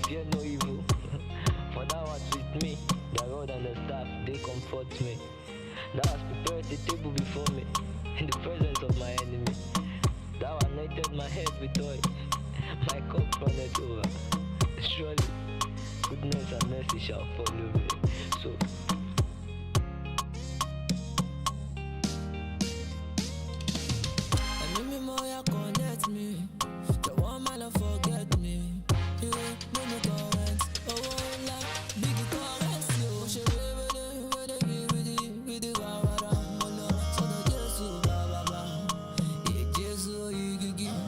fear no evil. For thou art with me, the rod and the staff, they comfort me. Thou hast prepared the table before me, in the presence of my enemy. Thou anointed my head with oil, my cup runneth over. Surely, goodness and mercy shall follow me. So, connect me, the one man don't forget me. You make me current, oh like big current. You should with the wawara, no, so the Jesus, baba, yeah Jesus, you give.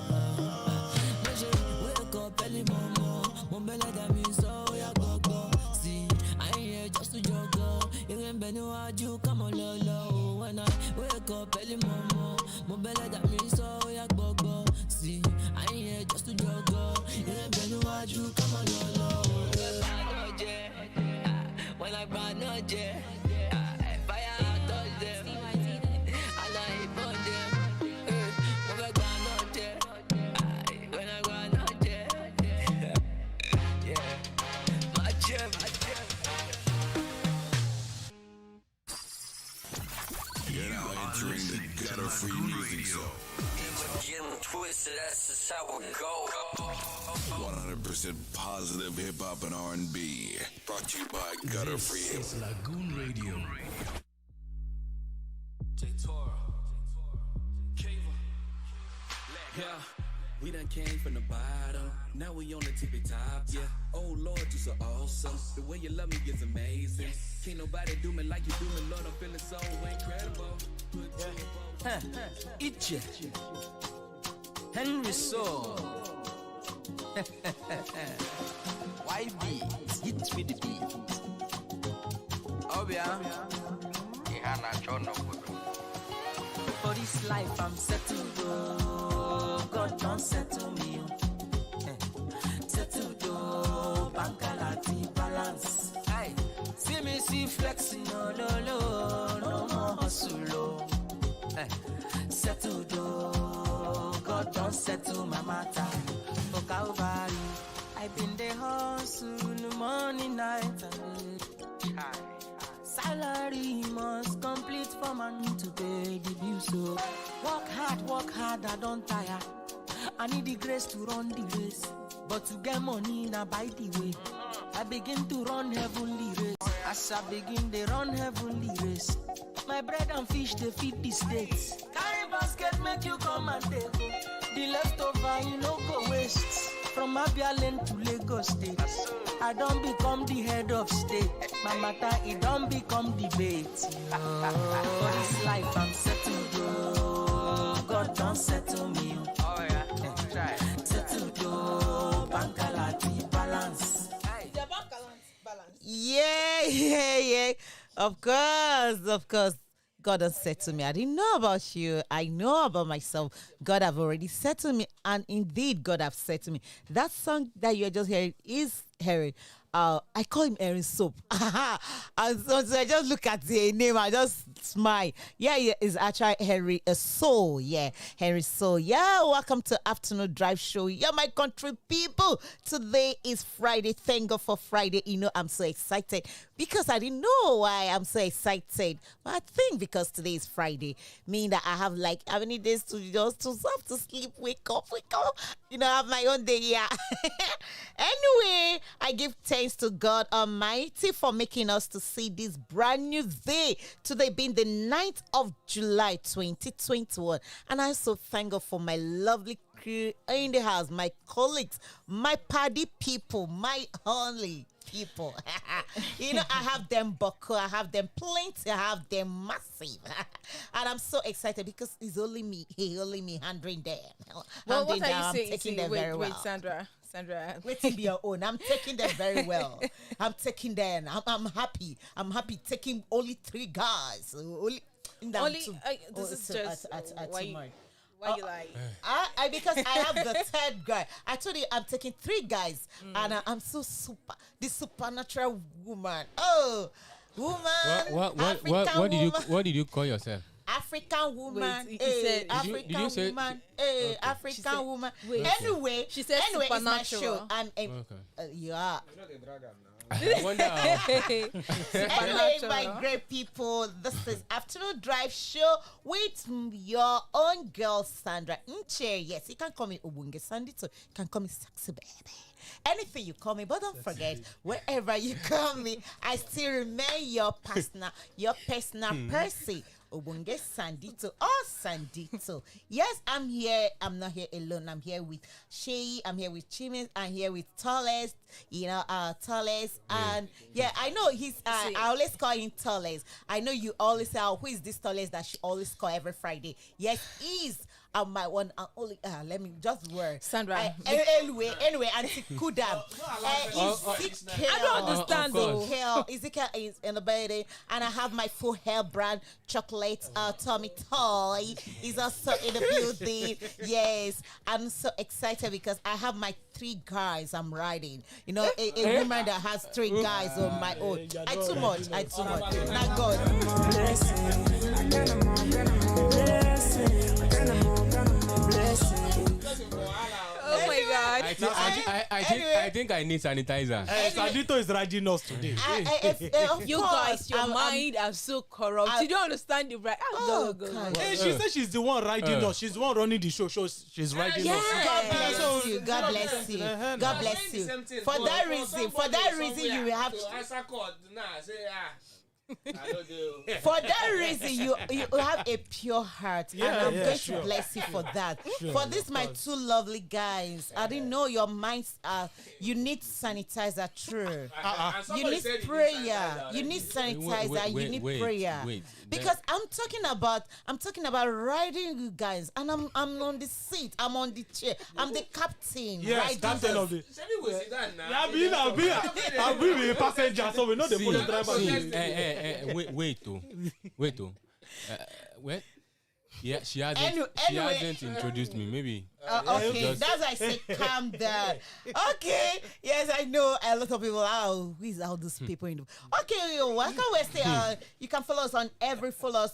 Wake up early, mama, bella that me so ya go. See, I ain't here just to juggle. You ain't been you come on low. When I wake up early, mama, bella that me so ya go. See, I ain't here just to juggle. You ain't been you come on low. When I burn no jet, fire touch them. I like burn them. When I burn no jet, when I burn no jet, yeah, my jet. You're now entering the gutter free music zone. Get them twisted, that's just how it go. 100% positive hip hop and R&B. Brought to you by Gutter Free. This is Lagoonradio. Yeah, we done came from the bottom. Now we on the tippy top, yeah. Oh Lord, you so awesome. The way you love me is amazing. Can't nobody do me like you do me, Lord. I'm feeling so incredible. Itche Henry So YB hit me the beat. Oh yeah. For this life I'm settled, oh God don't settle me. Settled, oh Bankalati balance. Aye. See me see flexing, no more hustle, oh. Settled, oh God don't settle my matter. For Calvary, I've been the hustle, morning, night and day. Salary must complete for man to pay the bills. So work hard, I don't tire. I need the grace to run the race. But to get money, now by the way, I begin to run heavenly race. As I begin, they run heavenly race. My bread and fish, they feed the states. Carry basket, make you come and take. The leftover, you know, go waste. From Abia Lane to Lagos State, I don't become the head of state. My matter, it don't become debate. For this life, I'm settled. Oh, God don't settle me. Oh yeah, try. Settled. Oh, Bankalati balance. The balance. Yeah. Of course. God has said to me, I didn't know about you. I know about myself. God have already said to me. And indeed, God have said to me. That song that you're just hearing is Harry. I call him Aaron Soap. And so I just look at the name, I just smile. Yeah, it's actually Henry Soul. Yeah, Henry Soul. Yeah, welcome to Afternoon Drive Show. Yeah, my country people. Today is Friday. Thank God for Friday. You know, I'm so excited because I didn't know why I'm so excited. But I think because today is Friday, meaning that I have like how many days to just to have to sleep, wake up. You know, I have my own day. Yeah. Anyway, I give thanks to God Almighty for making us to see this brand new day. Today being the 9th of July 2021. And I also thank God for my lovely crew in the house, my colleagues, my party people, my only people. You know, I have them buckle, I have them plenty, I have them massive. And I'm so excited because it's only me handling them. Well, what are I'm you saying? taking them very well. Sandra. Wait till be your own. I'm taking them very well. I'm taking them. I'm happy. I'm happy taking only 3 guys. This is just why you like? I because I have the 3rd guy. I told you I'm taking 3 guys, and I'm so super. The supernatural woman. Oh, woman. What did you call yourself? African woman. Wait, he said- African did you say- woman. African said- woman. wait. Anyway, She said anyway, it's my show. supernatural. I'm a, yeah. I wonder how. Anyway, Supernatural. my great people, this is Afternoon Drive Show with your own girl Sandra Nche. Yes, you can call me Ubunge Sandy, so you can call me Sexy Baby. Anything you call me, but don't forget, wherever you call me, I still remain your personal Percy. Ubunge Sandito or Sandito. Yes, I'm here. I'm not here alone. I'm here with Shay. I'm here with Chimis. I'm here with Tallest. Tallest. And yeah, I know he's. I always call him Tallest. I know you always say, "Who is this Tallest that she always call every Friday?" Yes, he's my one and only. Let me just work. Sandra. Anyway, Auntie Kudam. I don't understand though. Ezekiel is in the building, and I have my full hair brand chocolate Tommy Toy is also in the building. Yes, I'm so excited because I have my 3 guys I'm riding. You know, a woman that has 3 guys on my own. I too much. Not Oh my God. I think I need sanitizer. Sandito is riding us today. You guys, your mind are so corrupt. You don't understand the right. Go. Hey, she said she's the one riding us. She's the one running the show. She's riding us. God bless you. God bless you. For that reason, you will have to answer call now. Say for that reason, you have a pure heart, and I'm going to bless you for that. For this, my 2 lovely guys, I didn't know your minds are. You need sanitizer, true. You need prayer. You need sanitizer. You need prayer. Because I'm talking about riding you guys, and I'm on the seat. I'm on the chair. I'm the captain. Yes, captain of the. I'll be a passenger, so we know the police driver. Wait. What? Yeah, she hasn't introduced me. Maybe. Okay, that's why I say calm down. Okay, yes, I know a lot of people. Who is all these people in the? Okay, why can't we say? You can follow us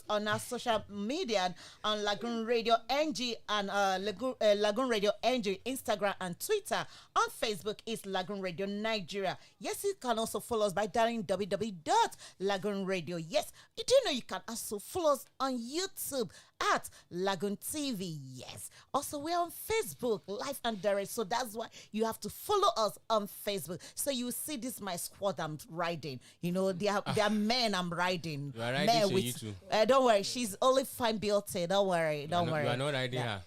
on our social media on Lagoon Radio NG and Lagoon Radio NG, Instagram and Twitter. On Facebook is Lagoon Radio Nigeria. Yes, you can also follow us by dialing www.lagoonradio. Yes, you do know you can also follow us on YouTube at LagoonTV. Yes, also we're on Facebook live and direct, so that's why you have to follow us on Facebook. So you see this my squad I'm riding. You know, they are men I'm riding. You are riding men with, you too. Don't worry, she's only fine built. Don't worry. You are not riding her.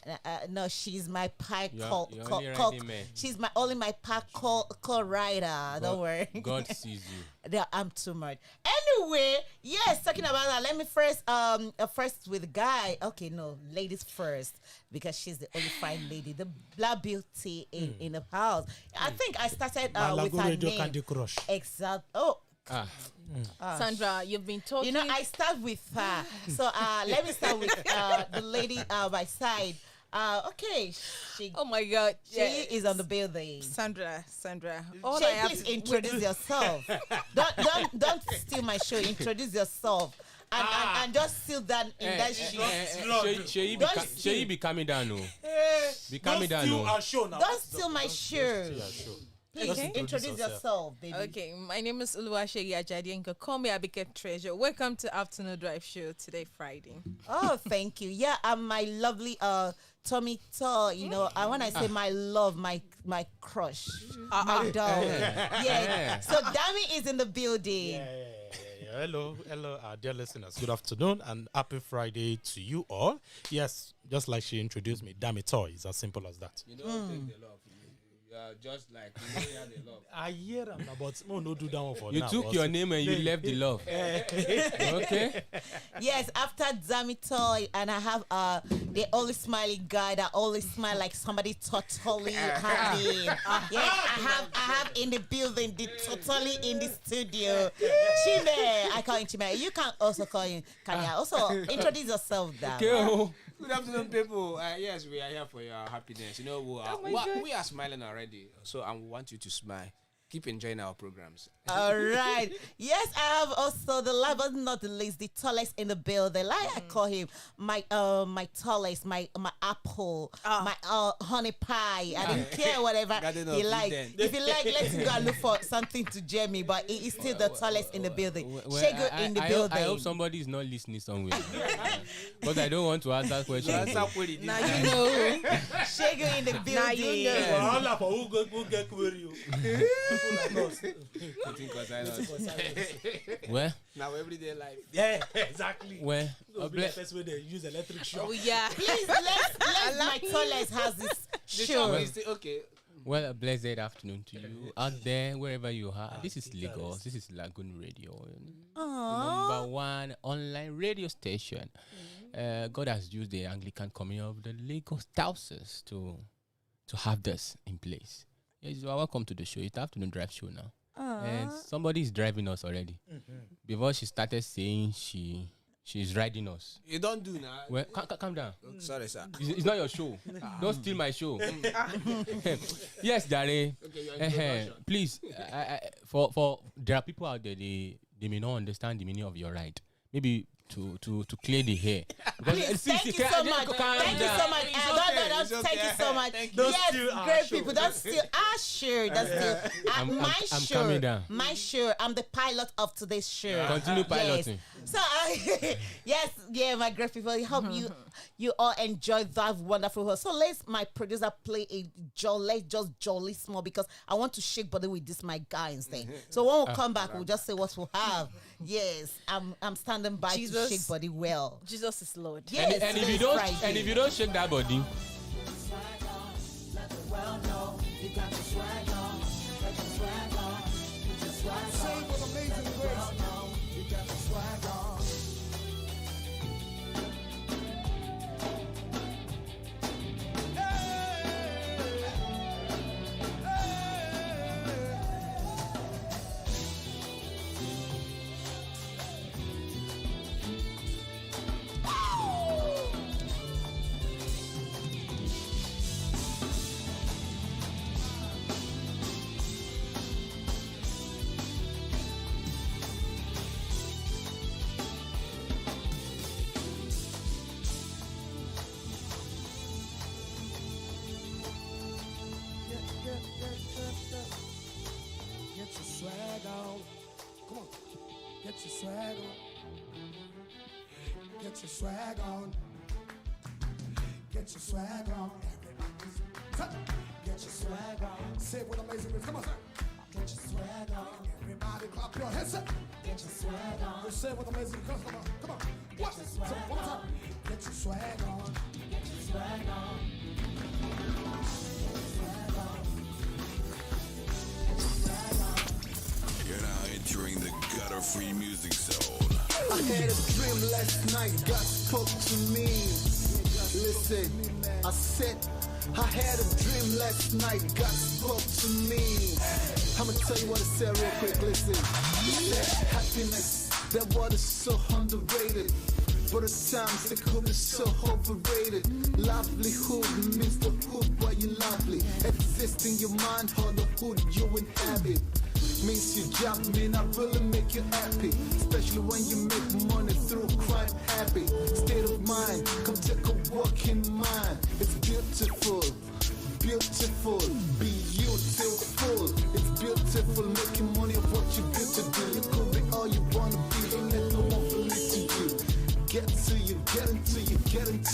No, she's my pie she's only my pack call rider. Don't worry. God sees you. I'm too much. Anyway, yes, talking about that. Let me first with the guy. Okay, no, ladies first, because she's the only fine lady, the black beauty in the house. I think I started with her name. Candy Crush. Exact. Sandra, you've been talking. You know, I start with her. So let me start with the lady by side. Okay. Oh my God. She is on the building. Sandra. Please introduce yourself. Don't steal my show. Introduce yourself. And just steal that in that shit. She be coming down, no. Be coming down, no. Don't steal my show. Please introduce yourself, baby. Okay, my name is Olumakaiye Ajadi, and you can call me Abike Treasure. Welcome to Afternoon Drive Show today, Friday. Oh, thank you. Yeah, I'm my lovely Tommy Toy. You know, when I say my love, my crush, my doll. Yeah. So Dami is in the building. Yeah. Hello, our dear listeners. Good afternoon and happy Friday to you all. Yes, just like she introduced me, Dami Toy. It's as simple as that. You know, take the love. Just like you have the love. I hear them, but no do that one for you now. You took your name and you left the love. Okay. Yes, after Dami Toy, and I have the only smiley guy that always smile like somebody totally happy. Yes, I have in the building, totally in the studio. Chime, I call him Chime. You can also call him Kanya. Also introduce yourself, Dan. Okay. Good afternoon, people. Yes, we are here for your happiness. You know, we are smiling already, so I want you to smile. keep enjoying our programs. All right. Yes, I have also the last but not the least, the tallest in the building. Like I call him my tallest, my apple, my honey pie. I don't care whatever he like. If you like, let's go and look for something to Jamie. But he is still the tallest in the building. Shego in the building. I hope somebody is not listening somewhere. But I don't want to ask that question. Now you know. Shego in the building. Now you know. Where? Now everyday life. Yeah, exactly. Where? The first way they use electric shock. Oh yeah. Please, let's my tallest has this show. Okay. Well, a blessed afternoon to you out there, wherever you are. This is Lagos. This is Lagoonradio, the number one online radio station. God has used the Anglican Communion of the Lagos Diocese to have this in place. Yes, you are welcome to the show. It's the afternoon drive show now. And somebody is driving us already. Before she started saying she's riding us. You don't do now. Well, calm down. Sorry, sir. It's not your show. Don't steal my show. Yes, Dare. Please, for there are people out there they may not understand the meaning of your right. Maybe to clear the hair. Please, thank you so much. Thank you so much. Thank you so much. Yes, great people. That's still our show. That's still my show. Coming down. My show. I'm the pilot of today's show. Continue piloting. So, my great people. I hope you all enjoy that wonderful host. So let's my producer play a jolly small because I want to shake body with this my guy instead. So when we come back, we'll just say what we'll have. Yes, I'm standing by to shake body well. Jesus is Lord. Yes, and if you don't shake that body. Get your swag on. Get your swag on. Get your swag on. Say it with amazing words. Come on, sir. Get your swag on. Everybody clap your hands up. Get your swag on. Say it with amazing words. Come on. Come on. What? So, one more time. Get your swag on. Get your swag on. You're now entering the gutter-free music zone. I had a dream last night, God spoke to me. Listen, I said, I had a dream last night, God spoke to me. I'ma tell you what it said real quick, listen. It said, happiness, that word is so underrated. But at times the hood is so overrated. Livelihood means the hood where you lovely. Exist in your mind or the hood you inhabit. Means your job may not really make you happy, especially when you make money through crime habit. State of mind, come take a walk in mine. It's beautiful, beautiful, beautiful. It's beautiful, making money of what you're good to do. You could be all you wanna be, don't let no one believe to you. Get to you, get into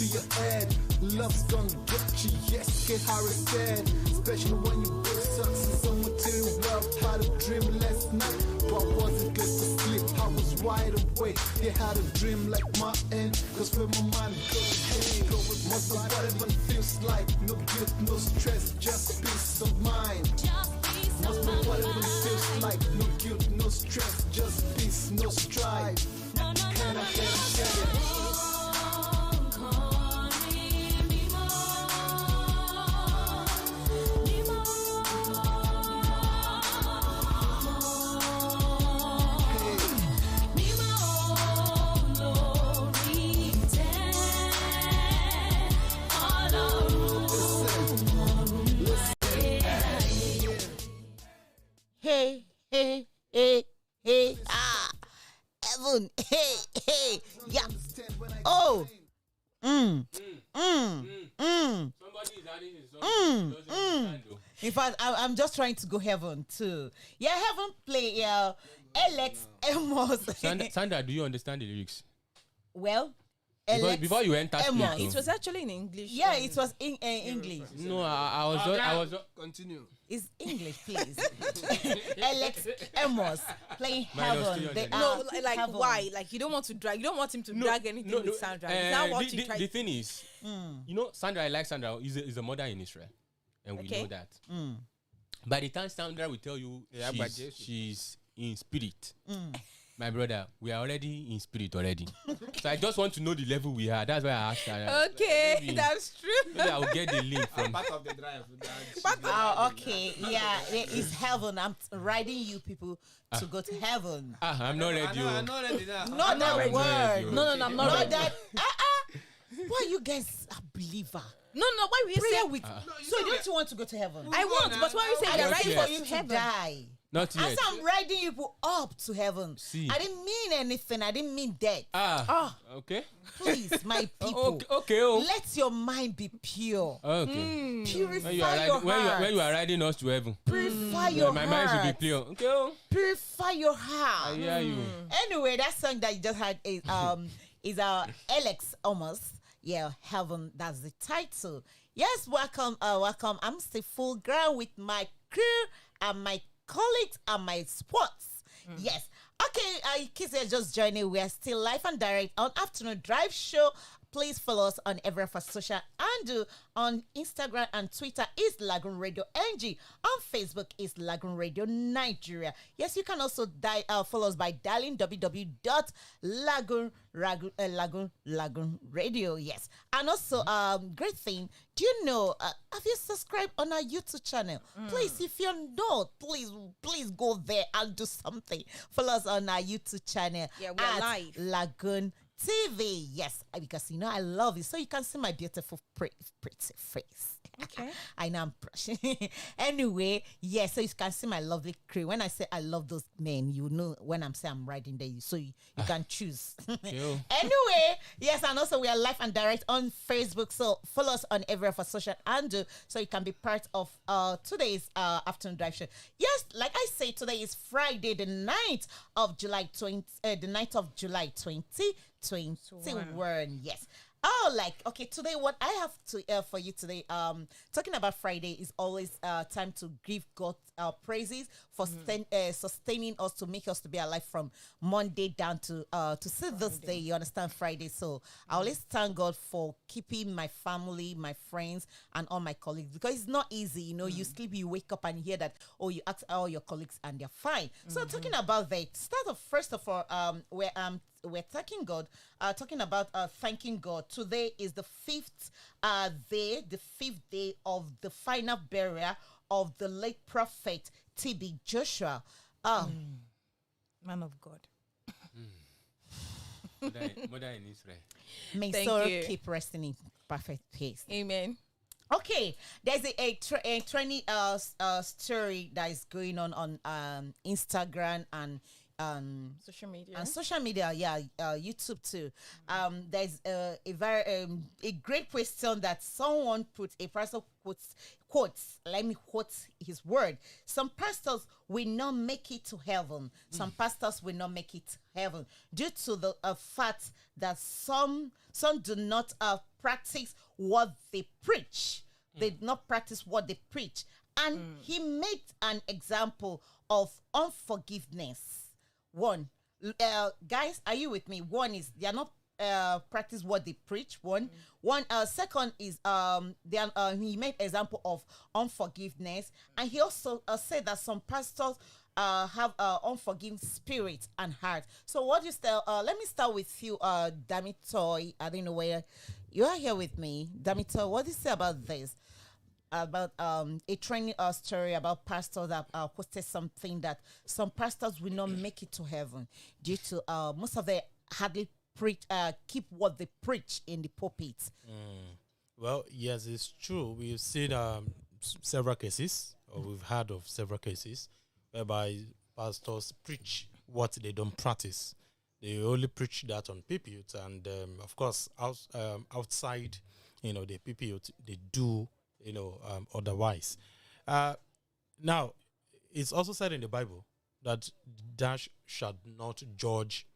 your head. Love's gonna get you, yes, get Harris said. Especially when you build success on material wealth. Had a dream last night, but wasn't good to sleep. I was wide awake, they had a dream like my end. Cause where my mind goes, hey, most of whatever feels like. No guilt, no stress, just peace of mind. Most of whatever feels like. No guilt, no stress, just peace, no strife. Can I say it? Hey, heaven, hey, yeah. Oh, Somebody is adding his song. In fact, I'm just trying to go heaven too. Yeah, heaven play. Yeah, Alex Amos. Sandra, do you understand the lyrics? Well, Before you enter Amos. It was actually in English. Yeah, it was in English. No, I was just Continue. It's English, please. Alex Amos playing Minus heaven. 300. They No, are like heaven. why? Like you don't want to drag. You don't want him to drag anything with Sandra. Is that what you try? The thing is, you know, Sandra, I like Sandra, is a mother in Israel. And we know that. By the time Sandra will tell you she's in spirit, my brother, we are already in spirit already. So I just want to know the level we are. That's why I asked her. Okay, maybe, that's true. maybe I will get the link from. Part of the drive. Okay, yeah, it's heaven. I'm riding you people to go to heaven. I'm not ready. I'm not ready now. Not that ready. word. No, I'm not Not ready. that. Why you guys are believer? No, why will you Prayer say with. So don't you want to go to heaven? I want, but why you say you're Not ready yet. for you to to heaven? die. Not yet. As I'm riding you people up to heaven. See. I didn't mean anything. I didn't mean death. Okay. Please, my people. Okay. Let your mind be pure. Okay. Purify When you are your riding, heart. when you are riding us to heaven, Purify your my heart. mind should be clear. Okay. Purify your I heart. hear you. Anyway, that song that you just heard is Alex Amos. Yeah, Heaven. That's the title. Yes, welcome. I'm still full ground with my crew and my colleagues and my sports. Yes. Okay, kids are just joining. We are still live and direct on Afternoon Drive Show. Please follow us on every of our social handle. On Instagram and Twitter is Lagoon Radio NG. On Facebook is Lagoon Radio Nigeria. Yes, you can also follow us by dialing www.lagoonradio. Yes. And also, great thing, do you know, have you subscribed on our YouTube channel? Please, if you're not, please go there and do something. Follow us on our YouTube channel. Yeah, we are live. Lagoon TV, yes, because you know I love it, so you can see my beautiful, pretty face. Okay. I know I'm brushing. Anyway, yes, so you can see my lovely crew. When I say I love those men, you know when I'm saying I'm riding there, so you can choose. Anyway, yes, and also we are live and direct on Facebook, so follow us on every of our social handle, so you can be part of today's afternoon drive show. Yes, like I say, today is Friday, the 9th of July 2021. Yes. Oh, okay, today what I have to for you today, talking about Friday is always time to give God praises for sustaining us, to make us to be alive from Monday down to see this day, you understand, Friday. So I always thank God for keeping my family, my friends, and all my colleagues, because it's not easy, you know, you sleep, you wake up and hear that, you ask all your colleagues and they're fine. So talking about that, first of all, we're thanking God, talking about thanking God. Today is the fifth day of the final burial of the late prophet TB Joshua. Man of God. Mother in Israel. May Thank soul you. keep resting in perfect peace. Amen. Okay, there's a trendy story that is going on Instagram and Social media. and social media, YouTube too. There's a very a great question that someone put. A person quotes. Let me quote his word. Some pastors will not make it to heaven. Some pastors will not make it to heaven due to the fact that some do not practice what they preach. They do not practice what they preach, and he made an example of unforgiveness. One, guys, are you with me? One is they are not practice what they preach. One. Second is he made example of unforgiveness, and he also said that some pastors have unforgiving spirit and heart. So what you tell? Let me start with you, Damitoy. I don't know where you are here with me, Damitoy. What do you say about this? About a training story about pastors that posted something that some pastors will not make it to heaven due to most of them hardly keep what they preach in the pulpit. Well, yes, it's true. We've seen several cases, or we've heard of several cases, whereby pastors preach what they don't practice. They only preach that on pulpit, and of course, outside, the pulpit, they do, otherwise. Now, it's also said in the Bible that thou shalt not judge,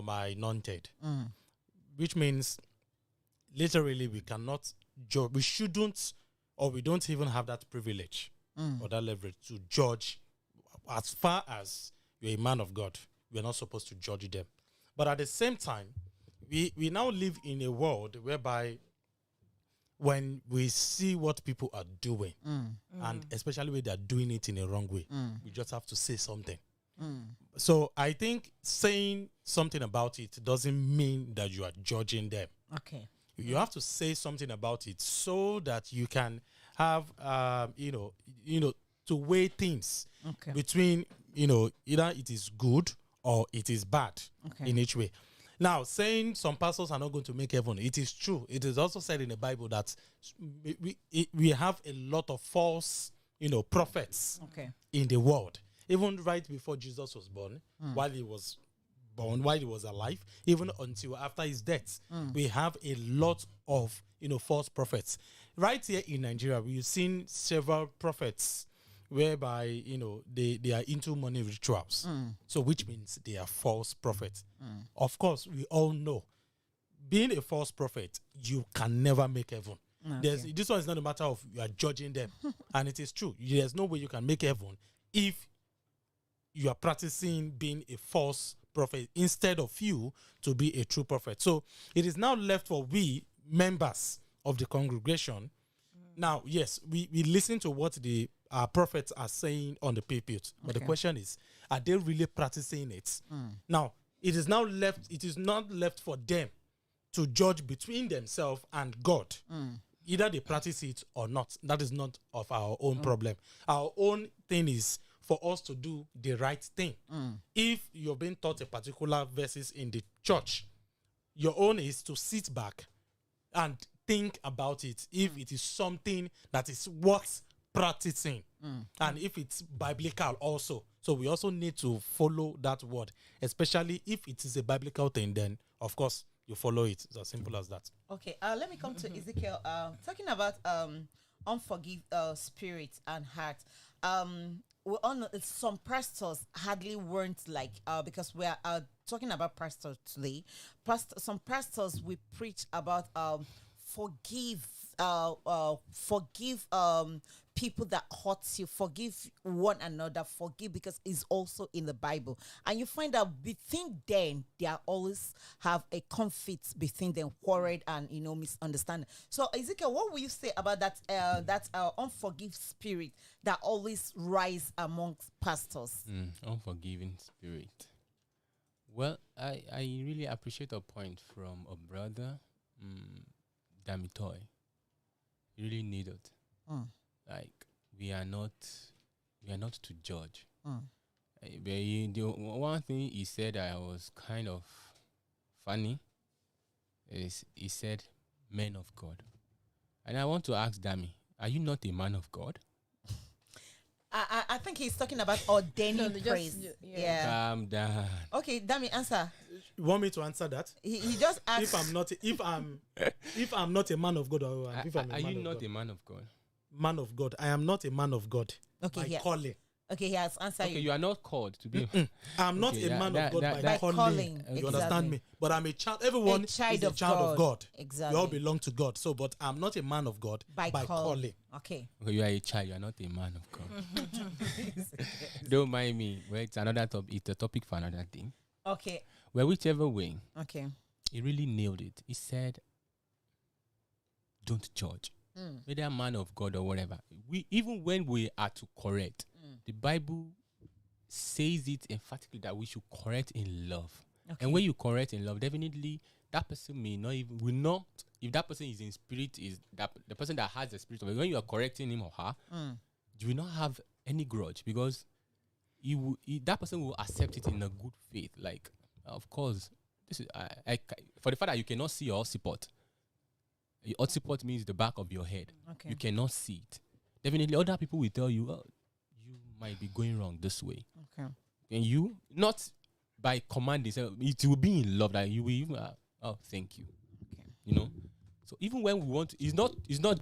my anointed, which means literally we cannot judge. We shouldn't, or we don't even have that privilege or that leverage to judge. As far as you're a man of God, we're not supposed to judge them. But at the same time, we now live in a world whereby when we see what people are doing, and especially when they're doing it in a wrong way, we just have to say something. So I think saying something about it doesn't mean that you are judging them. Okay. You have to say something about it so that you can have, to weigh things between, either it is good or it is bad in each way. Now, saying some pastors are not going to make heaven, it is true. It is also said in the Bible that we have a lot of false, prophets in the world. Even right before Jesus was born, while he was alive, even until after his death, we have a lot of, false prophets. Right here in Nigeria, we've seen several prophets whereby, they are into money rituals. So which means they are false prophets. Of course, we all know, being a false prophet, you can never make heaven. This one is not a matter of you are judging them. And it is true. There's no way you can make heaven if you are practicing being a false prophet instead of you to be a true prophet. So it is now left for we, members of the congregation. Now, yes, we listen to what the prophets are saying on the pulpit, but the question is, are they really practicing it? Now, it is not left for them to judge between themselves and God. Either they practice it or not. That is not of our own problem. Our own thing is for us to do the right thing. If you're being taught a particular verses in the church, your own is to sit back and think about it if it is something that is worth practicing, and if it's biblical also. So we also need to follow that word, especially if it is a biblical thing. Then of course you follow it. It's as simple as that. Okay, let me come to Ezekiel. Talking about unforgive spirit and heart. We all know some pastors hardly weren't like, because we are talking about pastors today. Some pastors, we preach about forgive people that hurt you, forgive one another, forgive, because it's also in the Bible. And you find that between them, they are always have a conflict between them, quarrel and misunderstanding. So Ezekiel, what will you say about that unforgiving spirit that always rise amongst pastors? Unforgiving spirit. Well, I really appreciate a point from a brother, Damitoy. You really need it. Like, we are not to judge. But the one thing he said I was kind of funny is he said, "Men of God," and I want to ask Dami, are you not a man of God? I think he's talking about ordaining praise. Yeah. Calm down. Okay, Dami, answer. You want me to answer that? He just asked if I'm not a man of God, or if I'm a are man you of not God. a man of God? Man of God. I am not a man of God. Okay, by calling. Okay, he has answered Okay, you are not called to be. I'm not a man of God by calling. You understand me? But I'm a child. Everyone is a child of God. Exactly. We all belong to God. So, but I'm not a man of God by calling. Okay. Okay, you are a child. You are not a man of God. Don't mind me. Well, it's another topic. It's a topic for another thing. Okay. Well, whichever way. Okay. He really nailed it. He said, "Don't judge." Whether a man of God or whatever. Even when we are to correct, the Bible says it emphatically that we should correct in love. Okay. And when you correct in love, definitely that person will not. If that person is in spirit, is that the person that has the spirit of it, when you are correcting him or her, you will not have any grudge, because that person will accept it in a good faith. Like, of course, this is for the fact that you cannot see your support. Your occiput means the back of your head. Okay. You cannot see it. Definitely, other people will tell you, you might be going wrong this way. Okay. And you, not by commanding, so it will be in love that you will even, oh, thank you. You know? So even when we want to, it's not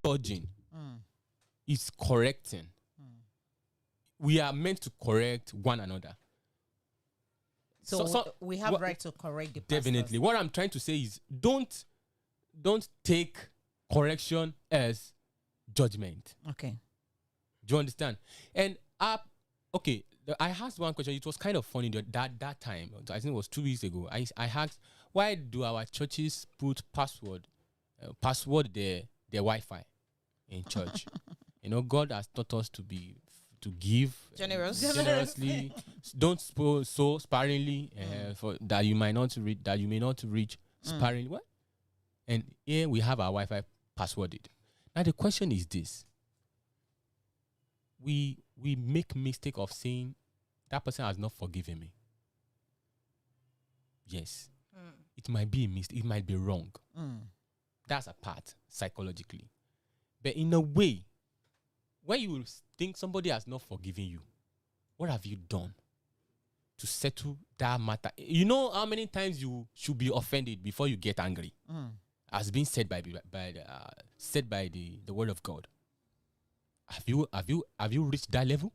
judging. It's correcting. We are meant to correct one another. So we have right to correct the pastors. Definitely. What I'm trying to say is don't take correction as judgment. Okay. Do you understand? And okay, I asked one question. It was kind of funny that time. I think it was 2 weeks ago. I asked, why do our churches put password their Wi-Fi in church? You know, God has taught us to give generously. Don't sow sparingly, for that you may not reach sparingly. What? And here we have our Wi-Fi passworded. Now the question is this: we make mistake of saying that person has not forgiven me. Yes, it might be a mistake. It might be wrong. That's a part psychologically, but in a way, when you think somebody has not forgiven you, what have you done to settle that matter? You know how many times you should be offended before you get angry, as been said by the word of God. Have you reached that level?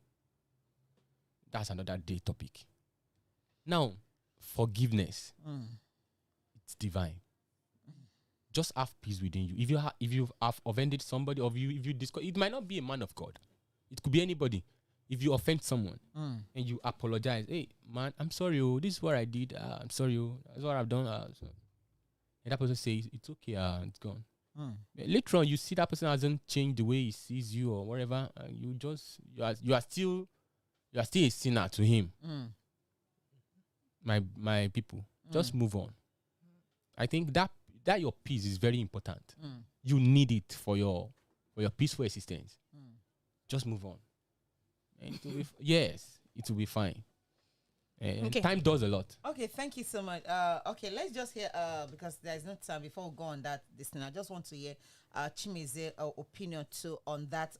That's another day topic. Now, forgiveness, it's divine. Just have peace within you. If you have offended somebody, or if you discuss, it might not be a man of God. It could be anybody. If you offend someone and you apologize, hey man, I'm sorry. Oh, this is what I did. I'm sorry. Oh, that's what I've done. And that person says it's okay. It's gone. Later on, you see that person hasn't changed the way he sees you or whatever. You are still a sinner to him. My people, just move on. I think that your peace is very important. You need it for your peaceful existence. Just move on. And it will be yes, it will be fine. And time does a lot. Okay, thank you so much. Okay, let's just hear because there is no time before we go on that. Listen, I just want to hear Chimeze's opinion too on that.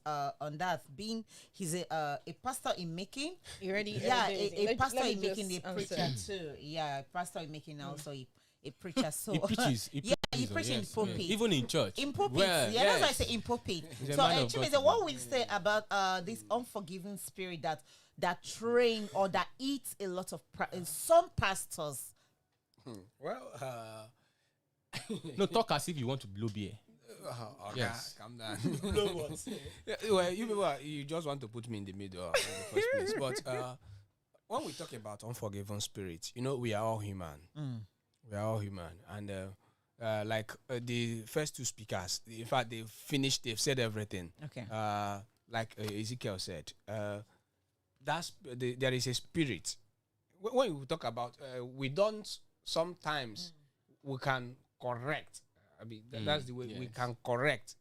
Being he's a pastor in making. You ready? Yeah, a pastor in making, a preacher too. Yeah, a pastor in making also a preacher. So he preaches. He preaches in pulpit, even in church. In pulpit, well, that's why I say in pulpit. So, Chimeze, what will you say about this unforgiving spirit that train or that eats a lot of some pastors? Well, no, talk as if you want to blow beer. Okay, yes, calm down. Blow what? Well, you people, you just want to put me in the middle in the first place. But when we talk about unforgiven spirit, you know, we are all human. We are all human, and like the first two speakers, in fact, they've said everything. Okay. Like Ezekiel said, there is a spirit. When we talk about, we don't sometimes we can correct. I mean, that's the way we can correct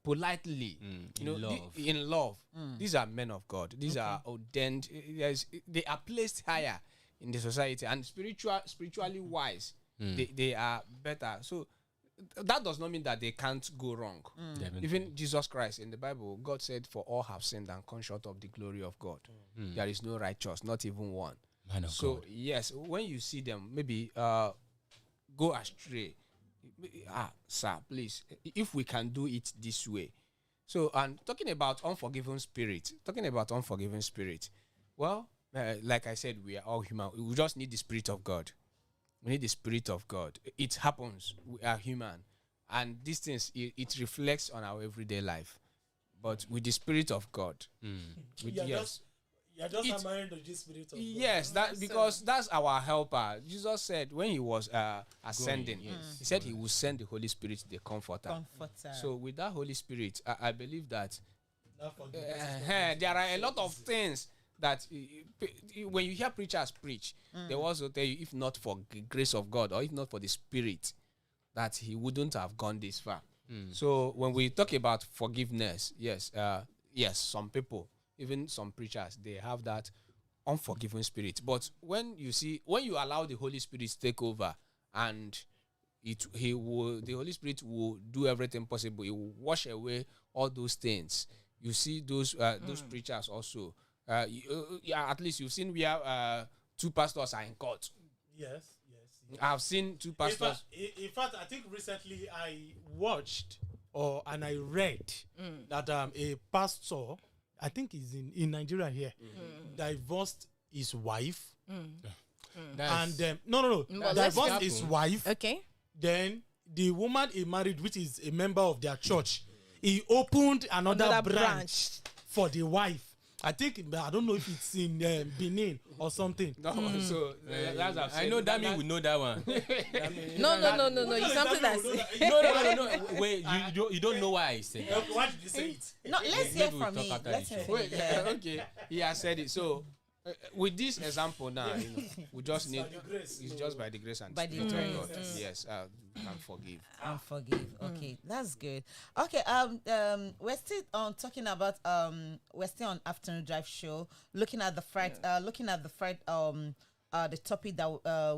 politely. In love. These are men of God. These are ordained. They are placed higher in the society, and spiritually wise, they are better. So that does not mean that they can't go wrong. Even Jesus Christ in the Bible, God said, "For all have sinned and come short of the glory of God. There is no righteous, not even one." So God. Yes, when you see them, maybe go astray. Sir, please, if we can do it this way. So, and talking about unforgiving spirit. Well, like I said, we are all human. We just need the Spirit of God. We need the Spirit of God. It happens. We are human. And these things, it reflects on our everyday life. But with the Spirit of God. You're just admiring the Spirit of God. Yes, because that's our helper. Jesus said when he was ascending, he said he will send the Holy Spirit, the Comforter. So with that Holy Spirit, I believe that there are a lot of things that when you hear preachers preach, they will also tell you, if not for the grace of God or if not for the Spirit, that he wouldn't have gone this far. So when we talk about forgiveness, yes, some people, even some preachers, they have that unforgiving spirit. But when you allow the Holy Spirit to take over, and the Holy Spirit will do everything possible. He will wash away all those things. You see those preachers also, yeah, at least you've seen where two pastors are in court. Yes. I've seen two pastors. In fact, I think recently I watched and I read that a pastor, I think he's in Nigeria here, divorced his wife. And no, divorced his wife. Okay. Then the woman he married, which is a member of their church, he opened another branch for the wife. I don't know if it's in Benin or something. No, so that's I know Dami would know that one. No. It's something that's no. Wait, you don't know why I said that. Why did you say it? No, let's hear from me. Let's hear from Wait, okay. He has said it. So with this example now, we just need it's just by the grace and by the Spirit grace. of God. Yes, and forgive. And forgive. Okay, that's good. Okay, we're still talking about we're still on afternoon drive show, looking at the the topic that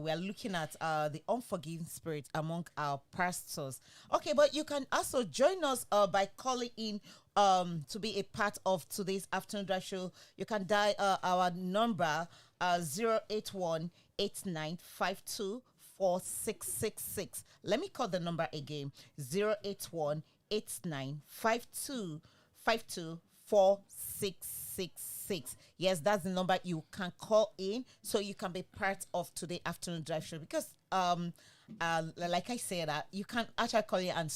we are looking at, the unforgiving spirit among our pastors. Okay, but you can also join us by calling in to be a part of today's afternoon drive show. You can dial our number 081-8952-4666. Let me call the number again: 081-8952-4666. Yes, that's the number you can call in, so you can be part of today's afternoon drive show. Because like I said, you can actually call in and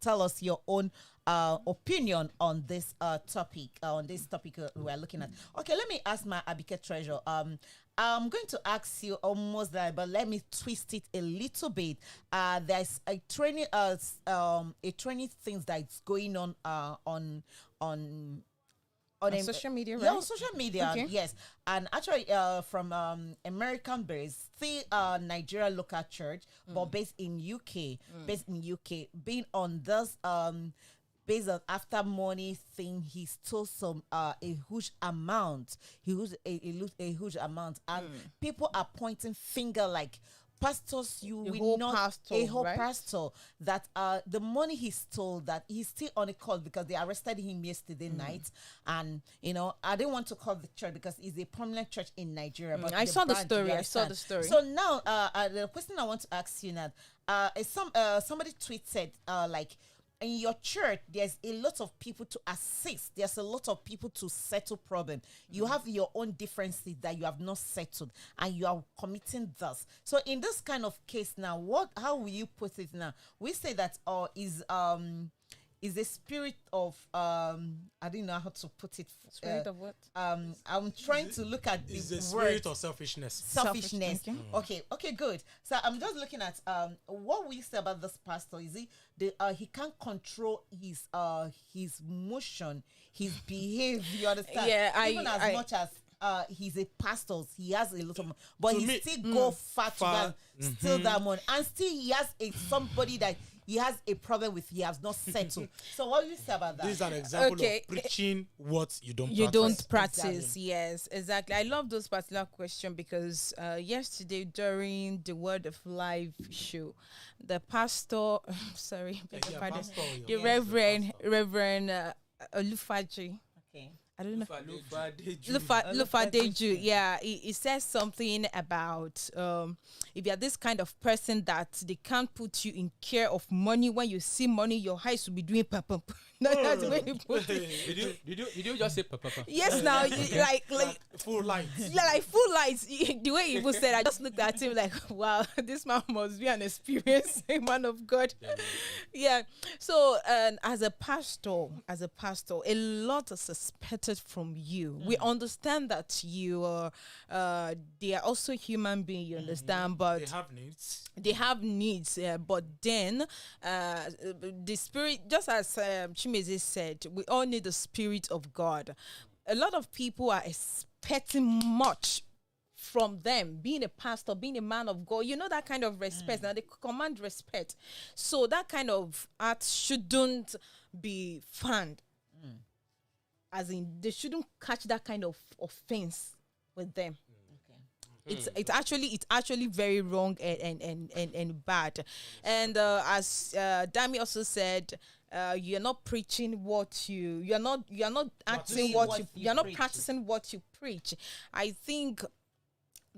tell us your own opinion on this topic. We're looking at. Okay, let me ask my Abike Treasure. I'm going to ask you almost that, but let me twist it a little bit. There's a training things that's going on social media, right? Yeah, on social media, okay. Yes. And actually, from American based, still Nigeria local church, but based in UK, being on this based on after money thing, he stole a huge amount. He used a huge amount, and people are pointing finger like, pastors, a whole right? pastor, that the money he stole, that he's still on a call because they arrested him yesterday night. And I didn't want to call the church because it's a prominent church in Nigeria, but I saw the story. So now the question I want to ask you now is somebody tweeted like, in your church, there's a lot of people to assist. There's a lot of people to settle problem. You have your own differences that you have not settled, and you are committing this. So in this kind of case now, how will you put it now? We say that is the spirit of I don't know how to put it. Spirit of what? I'm trying to look at the spirit of selfishness. Selfishness. Okay, good. So I'm just looking at what we say about this pastor. Is he can't control his motion, his behavior. You understand? Yeah, even as much as he's a pastor, he has a lot of money, but he still go far to steal that money, and still he has somebody that he has a problem with, he has not settled. So what do you say about that? This is an example of preaching what you don't practice. Exactly. Yes, exactly. I love those particular questions because yesterday during the Word of Life show, the pastor, the Reverend Olumakaiye. Okay. I don't know. Lufadeju. Yeah, he says something about if you're this kind of person that they can't put you in care of money, when you see money, your eyes will be doing papa. That's the way he put it. Did you just say papa? Yes, now like full lights. Yeah, like full lights. The way he even said, I just looked at him like, wow, this man must be an experienced man of God. Yeah. So as a pastor, a lot is expected from you. We understand that you are they are also human beings, you understand, but they have needs. But then the spirit, just as Chimeze said, we all need the Spirit of God. A lot of people are expecting much from them, being a pastor, being a man of God, that kind of respect. Now they command respect. So that kind of art shouldn't be fanned. As in, they shouldn't catch that kind of offense with them. It's actually very wrong and bad. And as Dami also said, you're not preaching what you're not acting you're not practicing what you preach. I think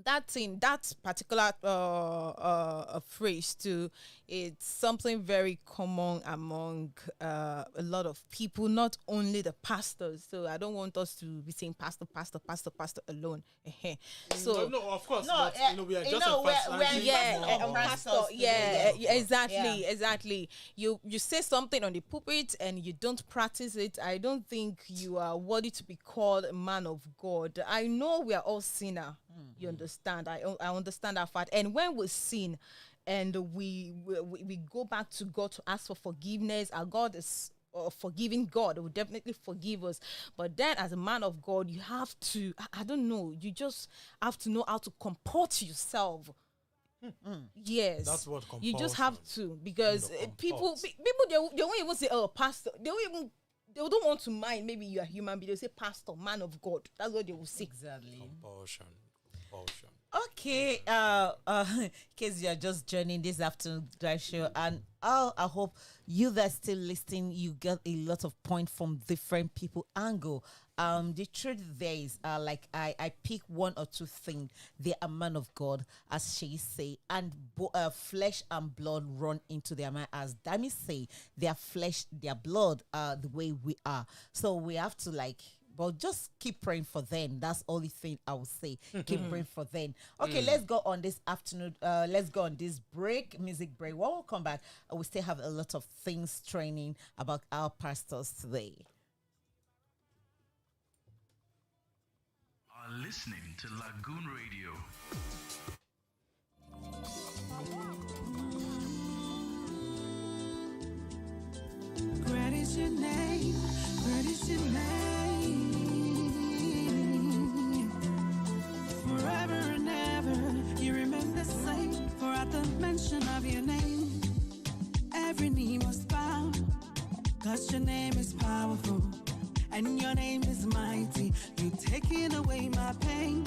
that particular phrase too, it's something very common among a lot of people, not only the pastors. So I don't want us to be saying pastor alone. So no, of course, no, but we are just pastor. Exactly. You say something on the pulpit and you don't practice it. I don't think you are worthy to be called a man of God. I know we are all sinner. You understand? I understand that fact. And when we sin, and we go back to God to ask for forgiveness, our God is forgiving God, will definitely forgive us. But then as a man of God, you have to, I don't know, you just have to know how to comport yourself. Yes, that's what you just have to, because people they won't even say, oh, pastor. They don't want to mind. Maybe you are human, but they'll say pastor, man of God. That's what they will say. Exactly. Compulsion. Okay, in case you're just joining this afternoon drive show, and I hope you that still listening, you get a lot of points from different people angle. The truth there is, like I pick one or two things. They are man of God, as she say, and flesh and blood run into their mind, as Dami say, their flesh, their blood are the way we are. So we have to but just keep praying for them. That's the only thing I would say. Keep praying for them. Okay, let's go on this afternoon. Let's go on this music break. When we come back, we still have a lot of things training about our pastors today. Are listening to Lagoon Radio. Great is your name, great is your name. Forever and ever, you remain the same. For at the mention of your name, every knee must bow. 'Cause your name is powerful, and your name is mighty. You're taking away my pain,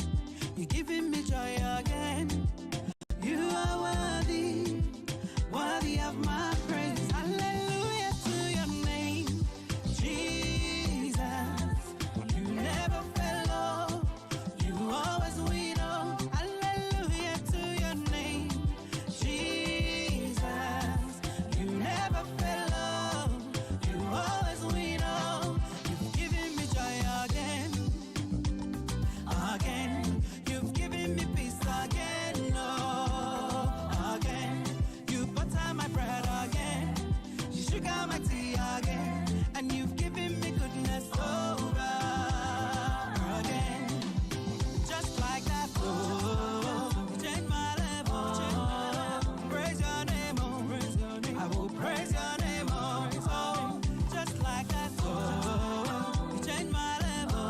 you're giving me joy again. You are worthy, worthy of my praise. Hallelujah to your name, Jesus. You never fail, you always win. Hallelujah to your name, Jesus. You never fail, you always win. You've given me joy again, again. You've given me peace again, again. You butter my bread again, you sugar my tea again, and you've given me goodness over again. Just like that, you change my level. Praise your name, I will praise your name, just like that, you change my level.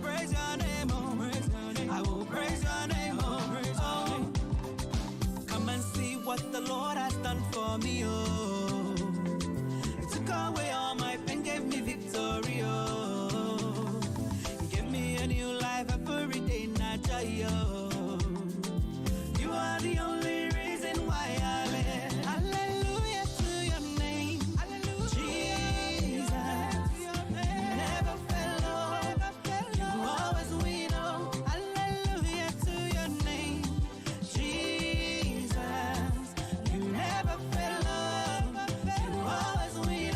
Praise your name, I will praise your name, Come and see what the Lord has done for me, He took away all my pain, gave me victory, He gave me a new life every day, not joy, You are the only reason why I live. Hallelujah to your name, Jesus. You never fail, you always win. Hallelujah to your name, Jesus. You never fail, you always win.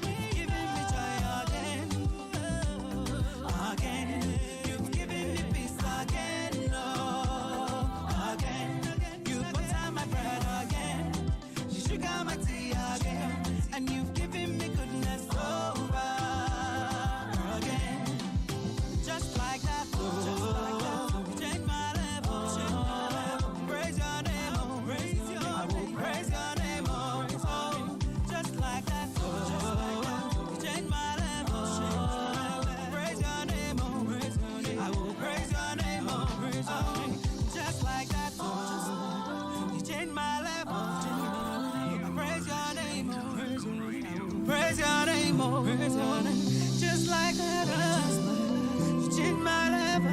You've given me joy again, again. You've given me peace again, again. You butter my bread again, you sugar my tea again, and you've given me goodness over again. Just like that, you change my level. Praise your name, I will praise your name, just like that, you change my level. Praise your name, I will praise your name, just like that, you change my level. Praise your name, praise your name, just like that, you change my level.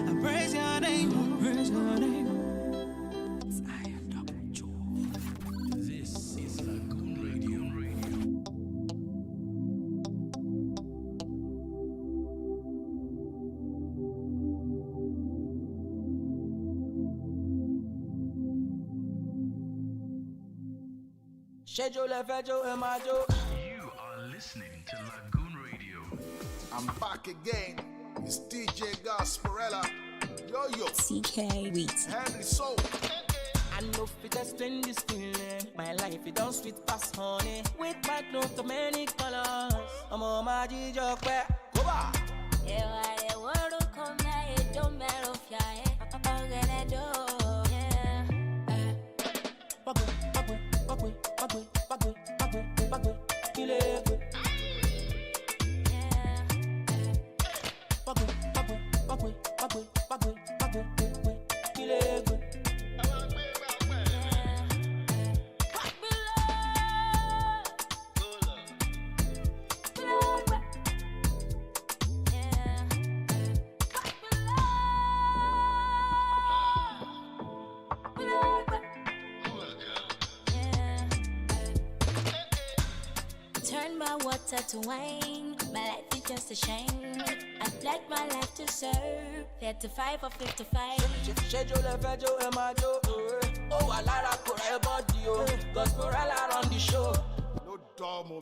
I praise your name, praise your name. You are listening to Lagoon Radio. I'm back again. It's DJ Gasparella. Yo. CK Wheat. Henry Soul. I know fit explain this feeling. My life it don't sweet past honey. With my note to many colors. I'm on my joke where go back. Turn my water to wine. My life is just a shame. I pledge my life to serve. 35 or 55. Oh, I like to body, oh. Gasparella on the show. No dumb.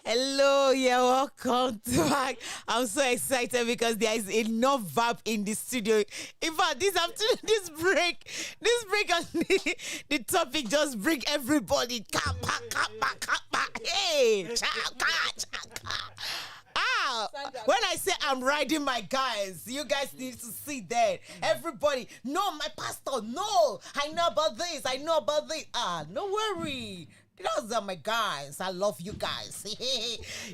Hello, yeah, welcome back. I'm so excited because there is enough vibe in the studio. In fact, this afternoon, this break on the topic just bring everybody. Hey, when I say I'm riding my guys, you guys need to see that. Everybody, no, my pastor, no, I know about this, no worry. Those are my guys. I love you guys.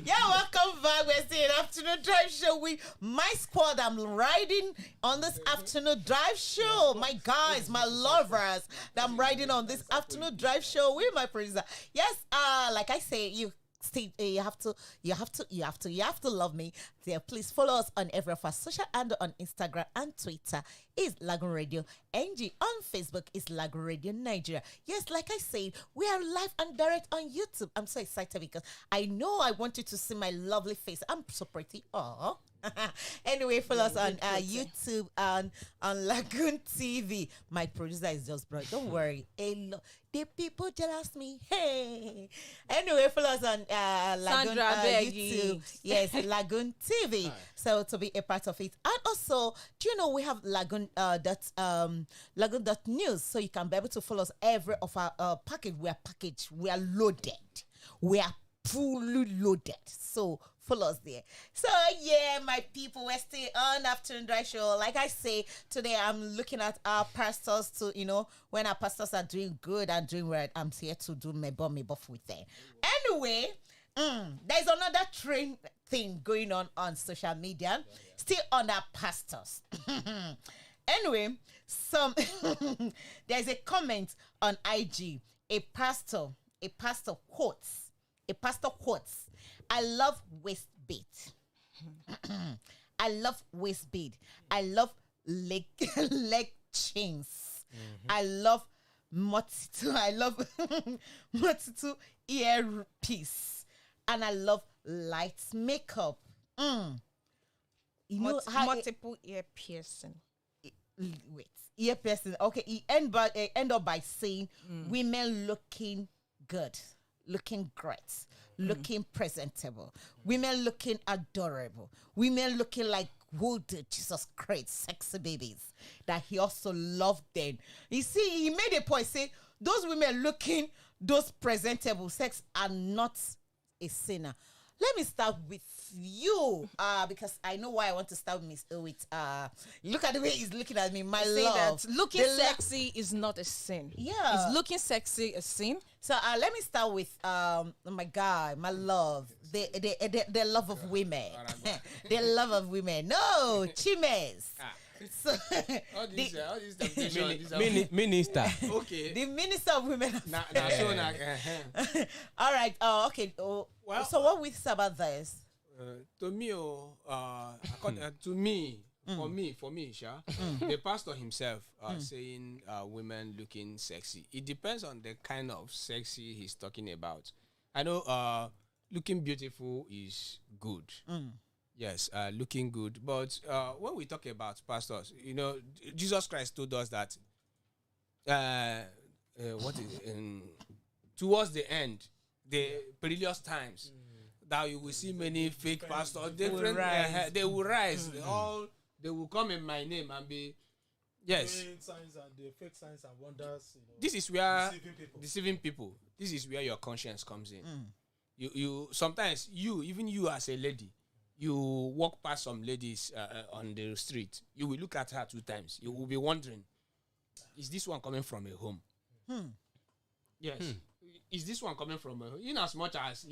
Yeah, welcome back. We're seeing Afternoon Drive Show with my squad. I'm riding on this Afternoon Drive Show. My guys, my lovers that I'm riding on this Afternoon Drive Show with my producer. Yes, like I say, you have to love me. There, please follow us on every of our social handle on Instagram and Twitter is Lagoon Radio NG. On Facebook is Lagoon Radio Nigeria. Yes, like I said, we are live and direct on YouTube. I'm so excited because I know I want you to see my lovely face. I'm so pretty. Oh. Anyway, follow us on YouTube and on LagoonTV. My producer is just bright. Don't worry. The people jealous me. Hey. Anyway, follow us on Lagoon YouTube. Yes, LagoonTV. So to be a part of it. And also, do you know we have Lagoon Lagoon.news, so you can be able to follow us every of our package. We are packaged. We are loaded. We are fully loaded. So follow us there. So yeah, my people, we're still on Afternoon Drive Show. Like I say, today I'm looking at our pastors to, when our pastors are doing good and doing well, I'm here to do me buff with them. Anyway, there's another trend thing going on social media, still on our pastors. Anyway, there's a comment on IG. A pastor quotes, I love waist beat. I love waist beat. I love leg chains. I love multitude. I love multitude earpiece. And I love light makeup. Multiple ear piercing. Wait, ear piercing. Okay, he end up by saying women looking good, looking great, looking presentable, women looking adorable, women looking like Jesus Christ, sexy babies. That he also loved them. You see, he made a point, say those women looking those presentable sex are not a sinner. let me start with you, because I know why I want to start with look at the way he's looking at me, my love. That looking sexy is not a sin. Yeah. Is looking sexy a sin? So let me start with my guy, my love, the love of women, the love of women. No, Chimes. So all these Minister. Okay. The minister of women. All right. Okay. Well, so what we say about this? To me, for me, Sha, the pastor himself saying women looking sexy. It depends on the kind of sexy he's talking about. I know looking beautiful is good. Yes, looking good. But when we talk about pastors, Jesus Christ told us that towards the end, the perilous times, that you will see many fake pastors. They will rise. They will come in my name and be signs and the fake signs and wonders. This is where deceiving people. This is where your conscience comes in. You sometimes even you as a lady, you walk past some ladies on the street. You will look at her 2 times. You will be wondering, is this one coming from a home? Yes. Is this one coming from a home? In as much as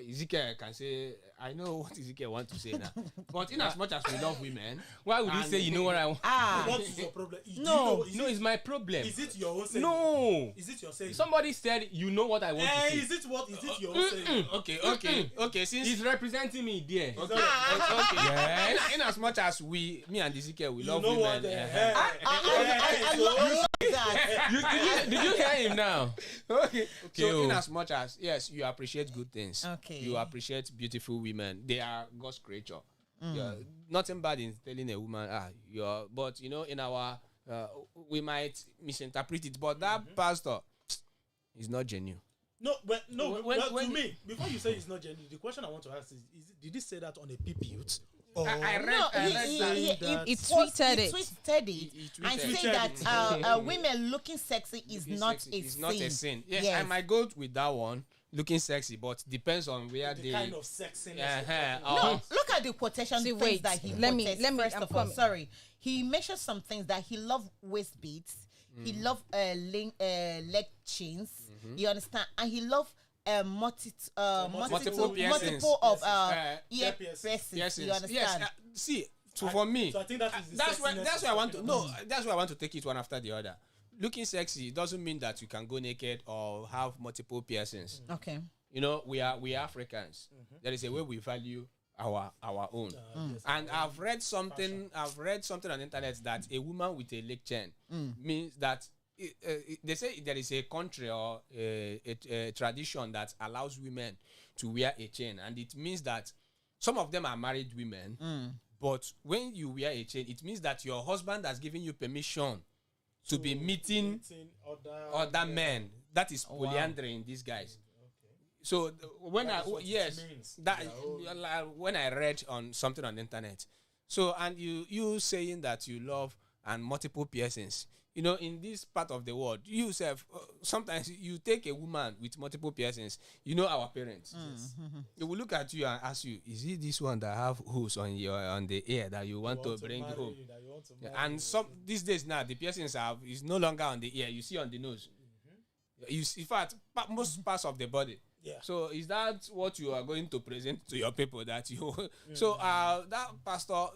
Ezekiel can say, I know what Ezekiel wants to say now. But in as much as we love women, why would you say you know what I want? What is your problem? No, it's my problem. Is it your own saying? No. Is it your saying? Somebody said you know what I want to say. Is it your own saying? Okay. Since he's representing me there. Okay. Yes. In as much as me and Ezekiel, we love women. I love that. Did you hear him now? Okay. So in as much as you appreciate good things. Okay. You appreciate beautiful women. They are God's creature. Nothing bad in telling a woman, but in our we might misinterpret it. But that pastor is not genuine. To me, before you say it's not genuine, the question I want to ask is did he say that on a pulpit? I read he tweeted it and said that women looking sexy is not a sin. Yes, I might go with that one. Looking sexy, but depends on where the kind of sexiness. No, look at the quotation things that he let me first of all. Sorry, he mentioned some things that he loved waist beads, he loved leg chains. You understand, and he loved multiple of ear piercings. You understand? Yes, see. So for me, I think that's why I want to. No, that's why I want to take it one after the other. Looking sexy doesn't mean that you can go naked or have multiple piercings. Okay. We are Africans. There is a way we value our own. And I've read something on the internet that a woman with a leg chain means that they say there is a country or a tradition that allows women to wear a chain, and it means that some of them are married women. But when you wear a chain, it means that your husband has given you permission to be meeting other men. That is polyandry in these guys. So when when I read on something on the internet, so and you saying that you love and multiple piercings, in this part of the world, you yourself sometimes you take a woman with multiple piercings. Our parents, they will look at you and ask you, is it this one that have holes on the ear that you want to bring home? And these days now the piercings is no longer on the ear. You see on the nose. You see, in fact, most parts of the body. Yeah. So is that what you are going to present to your people that you? So that pastor,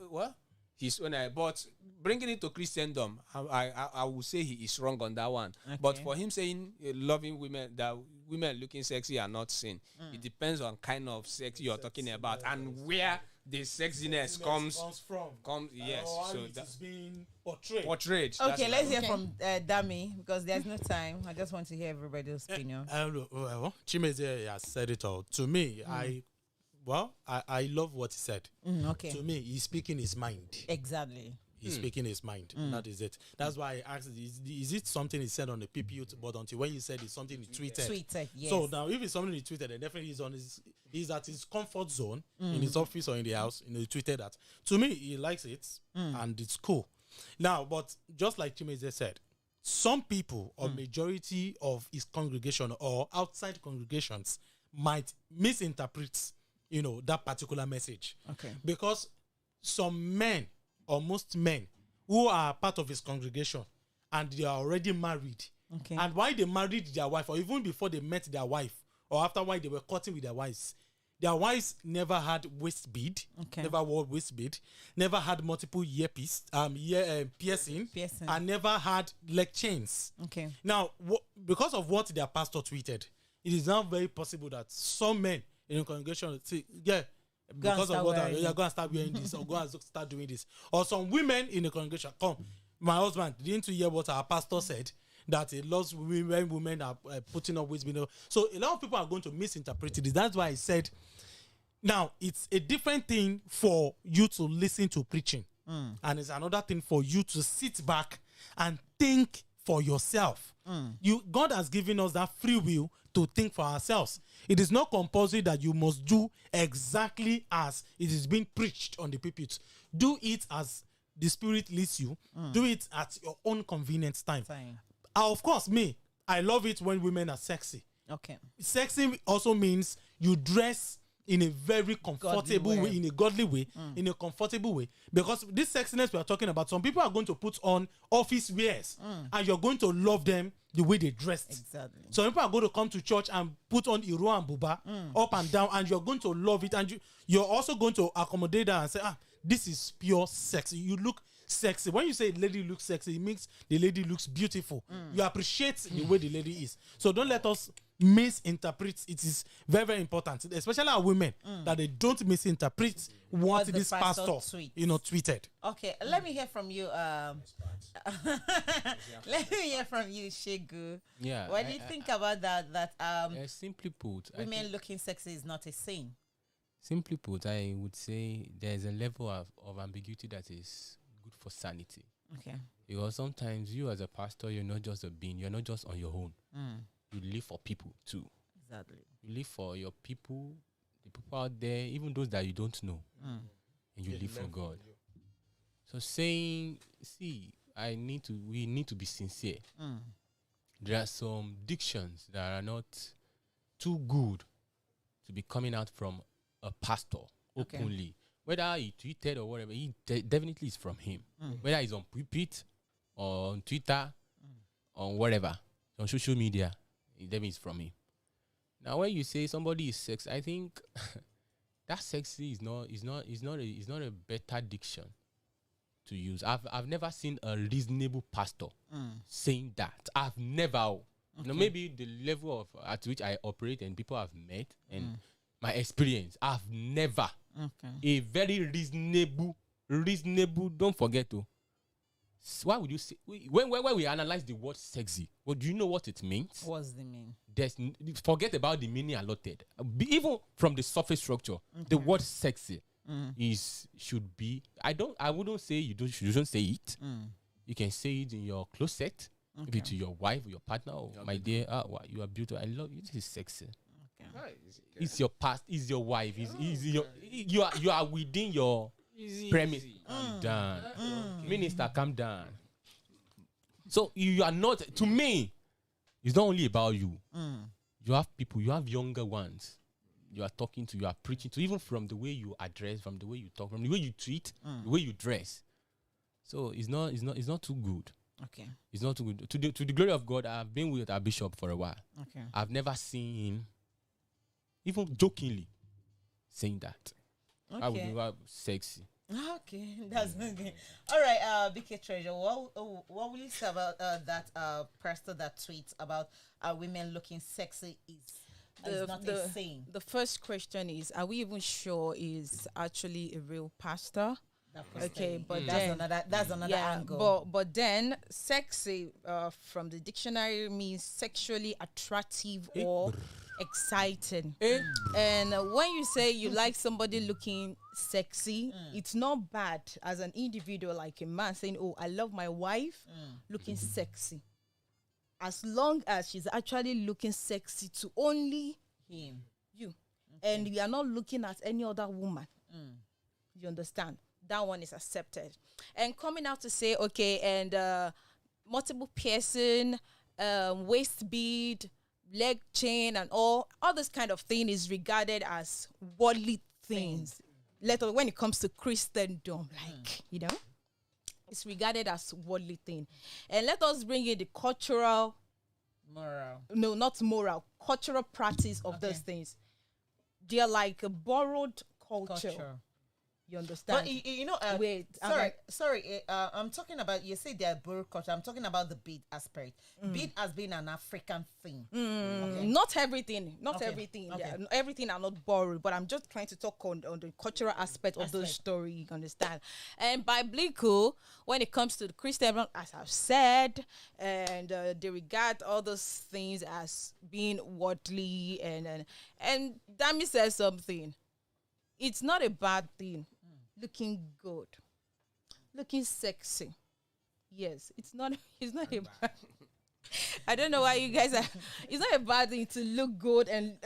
but bringing it to Christendom, I will say he is wrong on that one. Okay. But for him saying loving women, that women looking sexy are not sin. It depends on kind of sex you're talking about and where the sexiness comes from. Yes, so that's being portrayed. Okay, let's hear from Dami, because there's no time. I just want to hear everybody's opinion. Chimeze has said it all. To me, I love what he said. Okay. To me, he's speaking his mind. Exactly. He's speaking his mind. That is it. That's why I asked, is it something he said on the PPU? But until when you said it's something he tweeted. Yes. So now, if it's something he tweeted, then definitely he's at his comfort zone in his office or in the house. He tweeted that. To me, he likes it and it's cool. Now, but just like Chimeze said, some people or majority of his congregation or outside congregations might misinterpret, that particular message. Okay. Because some men, or most men, who are part of his congregation and they are already married, Okay. and while they married their wife, or even before they met their wife, or after while they were courting with their wives never had waist bead, never wore waist bead, never had multiple piercing, and never had leg chains. Okay. Now, because of what their pastor tweeted, it is now very possible that some men in the congregation say, because of what you're going to start wearing this, or go and start doing this. Or some women in the congregation, come, my husband, didn't you hear what our pastor said? That he loves when women are putting up waist bead. So a lot of people are going to misinterpret it. That's why I said, now it's a different thing for you to listen to preaching, and it's another thing for you to sit back and think for yourself. God has given us that free will to think for ourselves. It is not compulsory that you must do exactly as it is being preached on the pulpit. Do it as the Spirit leads you. Do it at your own convenient time. Of course, I love it when women are sexy. Okay. Sexy also means you dress in a very comfortable way, in a godly way, in a comfortable way. Because this sexiness we are talking about, some people are going to put on office wears, and you're going to love them the way they dressed. Exactly. Some people are going to come to church and put on Iro and Buba up and down, and you're going to love it, and you're also going to accommodate that and say, this is pure sex. You look sexy. When you say a lady looks sexy, it means the lady looks beautiful. You appreciate the way the lady is. So don't let us misinterpret. It is very, very important, especially our women, that they don't misinterpret what this pastor tweeted. Okay, let me hear from you. Let me hear from you, Shegu. Yeah. What do you think about that? Simply put, women looking sexy is not a sin. Simply put, I would say there's a level of ambiguity that is good for sanity. Okay. Because sometimes you as a pastor, you're not just a being. You're not just on your own. You live for people too. Exactly. You live for your people, the people out there, even those that you don't know. And you live for God. So saying, we need to be sincere. There are some dictions that are not too good to be coming out from a pastor openly. Whether he tweeted or whatever, definitely is from him. Whether he's on pulpit or on Twitter or whatever, on social media, it definitely is from him. Now, when you say somebody is sexy, I think that sexy is not a better diction to use. I've never seen a reasonable pastor saying that. I've never. Maybe the level of at which I operate and people I've met and my experience, I've never a very reasonable. Don't forget to. Why would you say when we analyze the word sexy? Well, do you know what it means? What's the mean? Forget about the meaning allotted. Even from the surface structure, the word sexy should be. I wouldn't say you shouldn't say it. You can say it in your closet, maybe to your wife or your partner. Or my dear, wow, you are beautiful. I love you. This is sexy. It's your past. It's your wife. You are within your premise. Calm down, minister. Calm down. So you are not. To me, it's not only about you. You have people. You have younger ones. You are talking to. You are preaching to. Even from the way you address, from the way you talk, from the way you treat, the way you dress. So it's not too good. Okay. It's not too good. To the glory of God, I've been with our bishop for a while. Okay. I've never seen him, even jokingly, saying that. Okay. I would be sexy. Okay, that's okay. All right, BK Treasure, what will you say about that pastor that tweets about women looking sexy is not a saying? The first question is, are we even sure is actually a real pastor? Okay, but that's another angle. But then sexy from the dictionary means sexually attractive or exciting. And when you say you like somebody looking sexy, it's not bad as an individual, like a man saying, oh, I love my wife looking sexy, as long as she's actually looking sexy to only you, and we are not looking at any other woman. You understand? That one is accepted. And coming out to say, okay, and multiple piercing, waist bead, leg chain and all this kind of thing is regarded as worldly things. When it comes to Christendom, it's regarded as worldly thing. And let us bring in the cultural, not moral, cultural practice of those things. They are like a borrowed culture. You understand? But wait. Sorry. I'm talking about. You say they're borrowed culture. I'm talking about the bead aspect. Bead has been an African thing. Not everything. Everything. Okay. Yeah, everything are not borrowed. But I'm just trying to talk on the cultural aspect of the story. You understand? And biblical, when it comes to the Christian, as I've said, and they regard all those things as being worldly, and Dami says something. It's not a bad thing. Looking good, looking sexy. Yes, it's not a bad. I don't know why you guys are. It's not a bad thing to look good and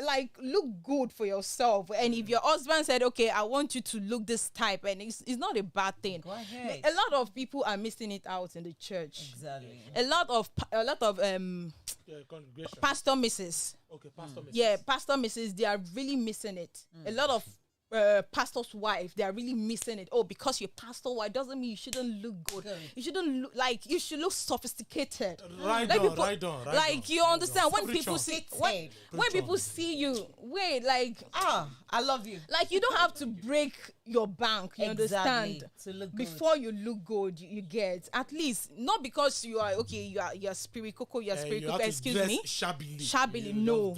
look good for yourself. And if your husband said, "Okay, I want you to look this type," and it's not a bad thing. Go ahead. A lot of people are missing it out in the church. Exactly. A lot of pastor misses. Okay, pastor misses. Yeah, pastor misses. They are really missing it. A lot of pastor's wife, they are really missing it. Oh, because you're pastor wife doesn't mean you shouldn't look good. You shouldn't look you should look sophisticated. Right on. You understand when people see when people see you, I love you. You don't have to break your bank. You understand? To look good. Before you look good, you get at least not because you are you're spirit coco, excuse me. Shabbily. No.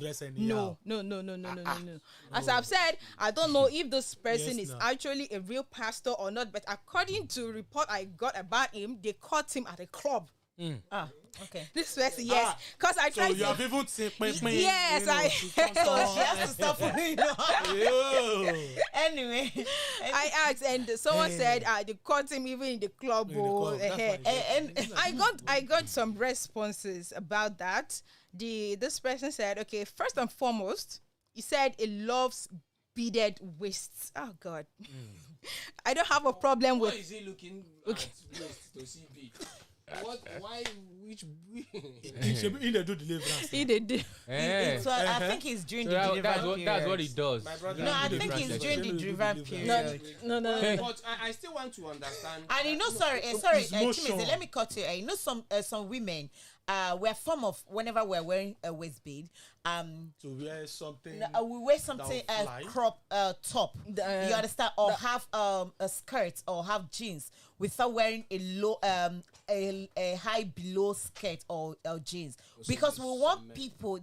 As I've said, I don't know if this person is actually a real pastor or not, but according to report I got about him, they caught him at a club. Okay. This person, yes, because I tried. So you have even seen yes, so she has to stop for me. Anyway, I asked, and someone said they caught him even in the club. And I got some responses about that. This person said, okay, first and foremost, he said he loves beaded waists. Oh God, I don't have a problem with. Why is he looking at waist to see bead? What? Why? Which? He do deliverance. He did. So I think he's during the deliverance period. That's what he does. No, I think he's during the deliverance period. No. But I still want to understand. And Chimeze, let me cut you. Some women we're form of whenever we're wearing a waist bead. To wear something. We wear something crop top. You understand? Or have a skirt or have jeans without wearing a low a high below skirt or jeans, because we want people.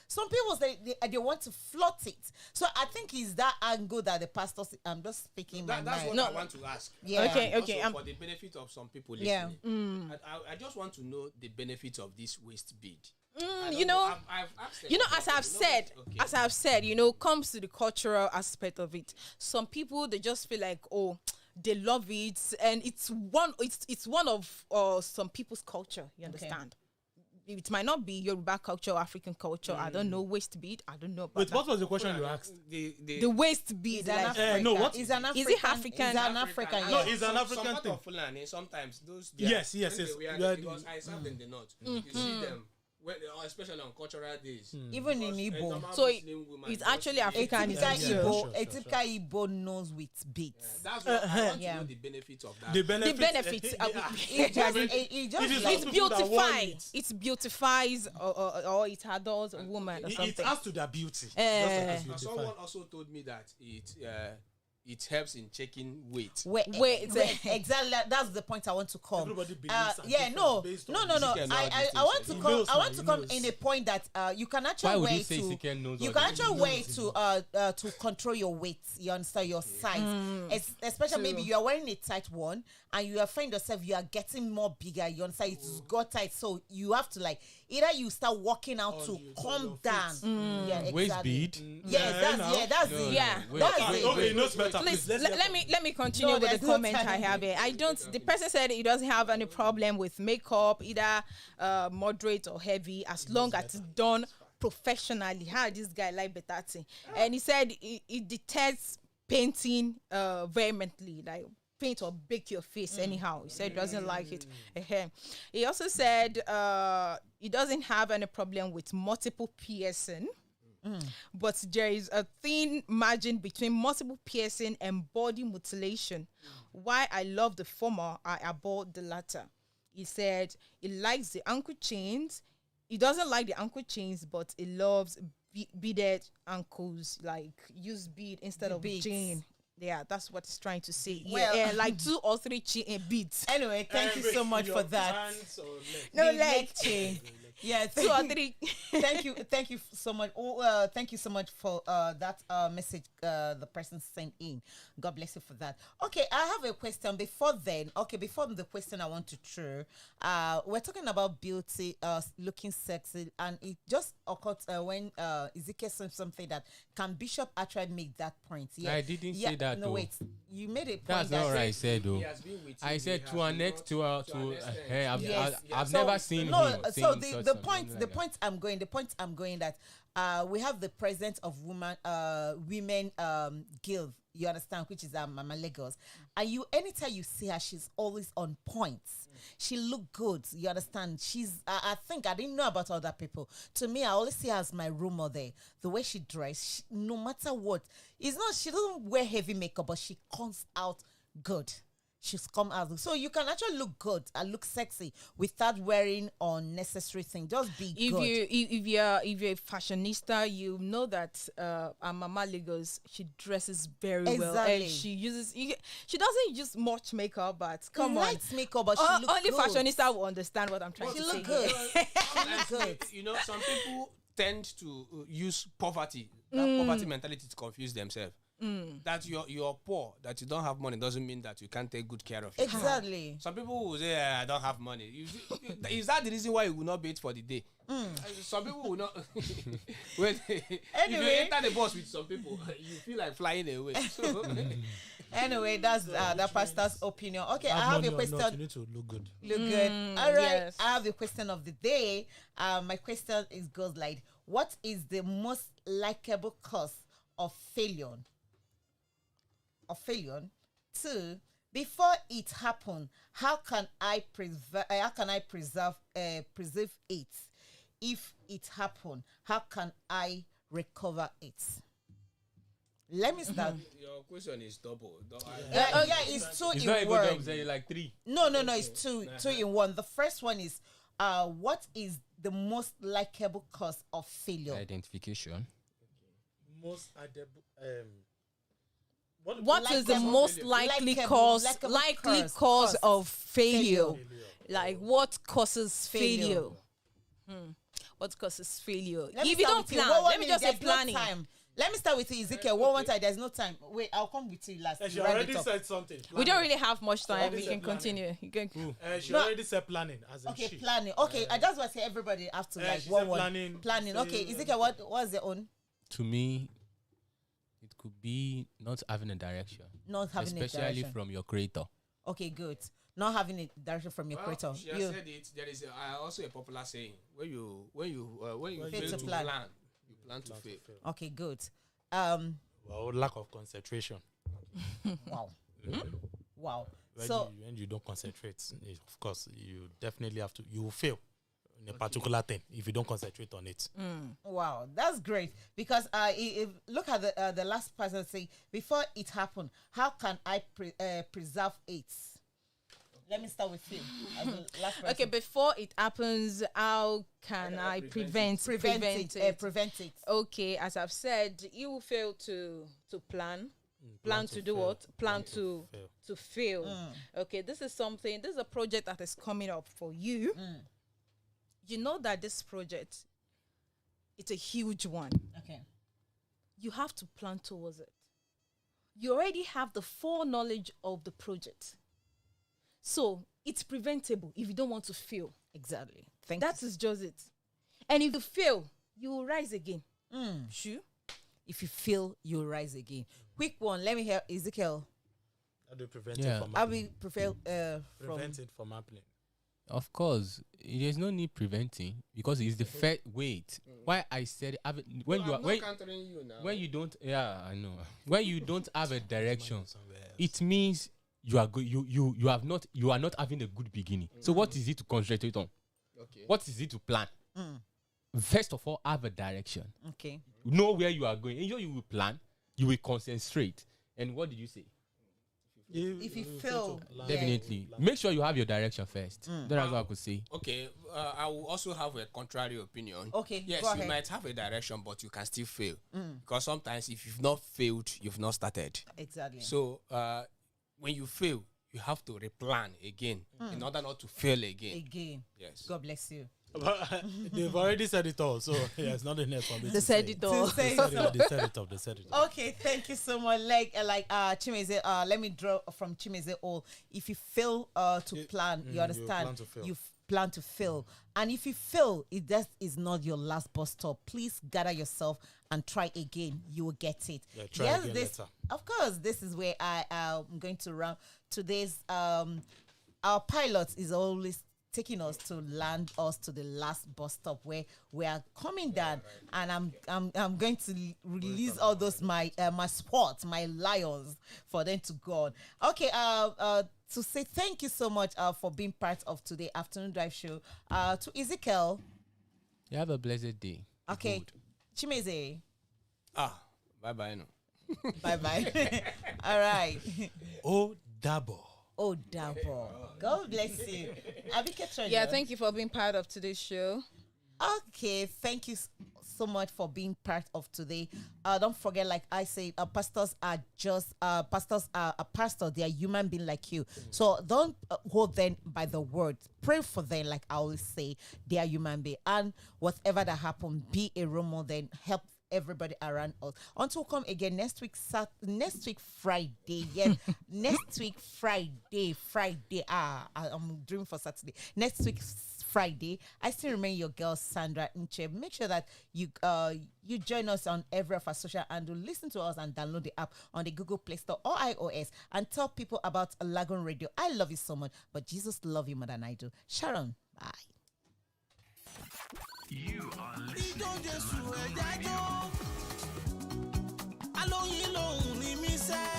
Some people say they want to float it. So I think it's that angle that the pastor. I'm just speaking my mind. That's what I want to ask. Yeah. Okay. For the benefit of some people listening, I just want to know the benefit of this waist bead. I've asked as I've said, comes to the cultural aspect of it. Some people, they just feel like, they love it, and it's one of some people's culture. You understand? It might not be Yoruba culture or African culture. I don't know. Waist bead. I don't know about Wait, what was the question you asked? The waist bead. No, what is an African? Is it African? Is an African? No, it's an African thing. Of Fulani, sometimes those. Yes. Because I served in the north. You see them. Especially on cultural days, even in Igbo, so it's actually African. A typical Igbo knows with beats. That's what I want to know, the benefits of that. The benefits. It beautifies or it adorns a woman or something. It adds to their beauty. Someone also told me that it helps in checking weight. Wait, exactly. That's the point I want to come. Everybody believes. No. I want to come in a point that you can actually wear to control your weight. You understand your size, especially maybe you are wearing a tight one and you find yourself you are getting more bigger. You understand it's got tight, so you have to either you start working out to calm down. Yeah, exactly. Waist bead. That's it. Please, let me continue with the comment I have here. The person said he doesn't have any problem with makeup, either moderate or heavy, as long as it's done professionally. How this guy like Betati? And he said it detects painting vehemently, paint or bake your face anyhow. He said he doesn't like it. He also said he doesn't have any problem with multiple piercing. But there is a thin margin between multiple piercing and body mutilation. Why I love the former, I abhor the latter. He said he likes the ankle chains. He doesn't like the ankle chains, but he loves beaded ankles, like use bead instead of chain. Yeah, that's what he's trying to say. Well, like 2 or 3 beads. Anyway, thank you so much for that. No leg chain. Yeah, 2 or 3. thank you so much. Thank you so much for that message the person sent in. God bless you for that. Okay, I have a question. Before the question I want to throw, we're talking about beauty, looking sexy, and it just occurred when Ezekiel said something that can Bishop actually make that point? Yeah, I didn't say that. No, wait, you made a point. That's not what I said, though. I said to our next I've never seen him. So the point I'm going that we have the presence of women guild, you understand, which is Mama Lagos, and anytime you see her, she's always on point. She look good, you understand. She's I think I didn't know about other people. To me, I always see her as my role model. The way she dress, no matter what, she doesn't wear heavy makeup, but she comes out good. She's come out, so you can actually look good and look sexy without wearing unnecessary things. Just be good. If you're a fashionista, you know that Mama Lagos, she dresses very well, and she doesn't use much makeup, but light makeup, but she looks only good. Fashionista will understand what I'm trying to say. She look good. She look good. You know, some people tend to use poverty, that poverty mentality to confuse themselves. That you're poor, that you don't have money doesn't mean that you can't take good care of yourself. Exactly. Some people will say, I don't have money. Is that the reason why you will not bathe for the day? Some people will not. Anyway, if you enter the bus with some people, you feel like flying away. So anyway, that's the pastor's opinion. Okay, I have a question. You need to look good. Look good. All right. Yes. I have the question of the day. My question goes like, what is the most likable cause of failure? 2, before it happen, how can I preserve it? If it happen, how can I recover it? Let me start. Your question is double. It's 2 in 1. Say like 3. No, it's 2 in 1. The first one is what is the most likable cause of failure? Identification. Most What is the most likely cause of failure? Like what causes failure? What causes failure? If you don't plan, let me just say planning. Let me start with Ezekiel. One time, there's no time. Wait, I'll come with you last. She already said something. We don't really have much time. We can continue. You can. She already said planning. Planning. Okay, I just want to say everybody have to like one word. Planning. Okay, Ezekiel, what's your own? To me, it could be not having a direction. Especially from your creator. Okay, good. Not having a direction from your creator. She has said it. There is also a popular saying when you fail to plan, you plan to fail. Okay, good. Lack of concentration. Wow. Wow. When you don't concentrate, of course, you definitely have to. You will fail in a particular thing if you don't concentrate on it. Wow, that's great. Because if look at the last person saying, before it happened, how can I preserve it? Let me start with you. Okay, before it happens, how can I prevent it? Okay, as I've said, you will fail to plan. Plan to do what? Plan to fail. Okay, this is a project that is coming up for you. You know that this project, it's a huge one. Okay. You have to plan towards it. You already have the foreknowledge of the project. So it's preventable if you don't want to fail. Exactly. That is just it. And if you fail, you will rise again. Sure. If you fail, you will rise again. Quick one. Let me hear Ezekiel. How do you prevent it from happening? Prevent it from happening. Of course, there's no need preventing because it's the fair wait. Why I said when you don't, I know. When you don't have a direction, it means you are not having a good beginning. So what is it to concentrate on? Okay. What is it to plan? First of all, have a direction. Okay. Know where you are going. And you will plan. You will concentrate. And what did you say? If you fail, Definitely. Make sure you have your direction first. That's what I could say. Okay, I will also have a contrary opinion. Okay, yes, go you ahead. might have a direction, but you can still fail because sometimes if you've not failed, you've not started. Exactly. So when you fail, you have to replan again in order not to fail again. Yes. God bless you. They've already said it all, so it's not the next one. They said it all. They said it all. Okay, thank you so much. Like Chimeze, let me draw from Chimeze all. If you fail to plan, you understand, you plan to fail. And if you fail, that is not your last bus stop. Please gather yourself and try again. You will get it. Yeah, try again later. Of course, this is where I am going to run today's our pilot is always taking us to land us to the last bus stop where we are coming down, and I'm going to release all those my sports, my lions, for them to go on. Okay, to say thank you so much for being part of today afternoon drive show. To Ezekiel, you have a blessed day. Okay, Chimeze. Bye bye no. Bye bye. All right. Oh, double. Oh, double. God bless you. Yeah, thank you for being part of today's show. Okay, thank you so much for being part of today. Don't forget, like I say, pastors are just pastors are a pastor. They are human being like you. So don't hold them by the word. Pray for them, like I always say. They are human being, and whatever that happen, be a role model. Help everybody around us. Until we come again next week Friday. Yeah, next week Friday. I'm dreaming for Saturday. Next week Friday. I still remain your girl Sandra Nche. Make sure that you join us on every of our social handle. Listen to us and download the app on the Google Play Store or iOS, and tell people about Lagoon Radio. I love you so much, but Jesus loves you more than I do. Sharon, bye. You are listening to Alóyin lòun ni mí sẹ́.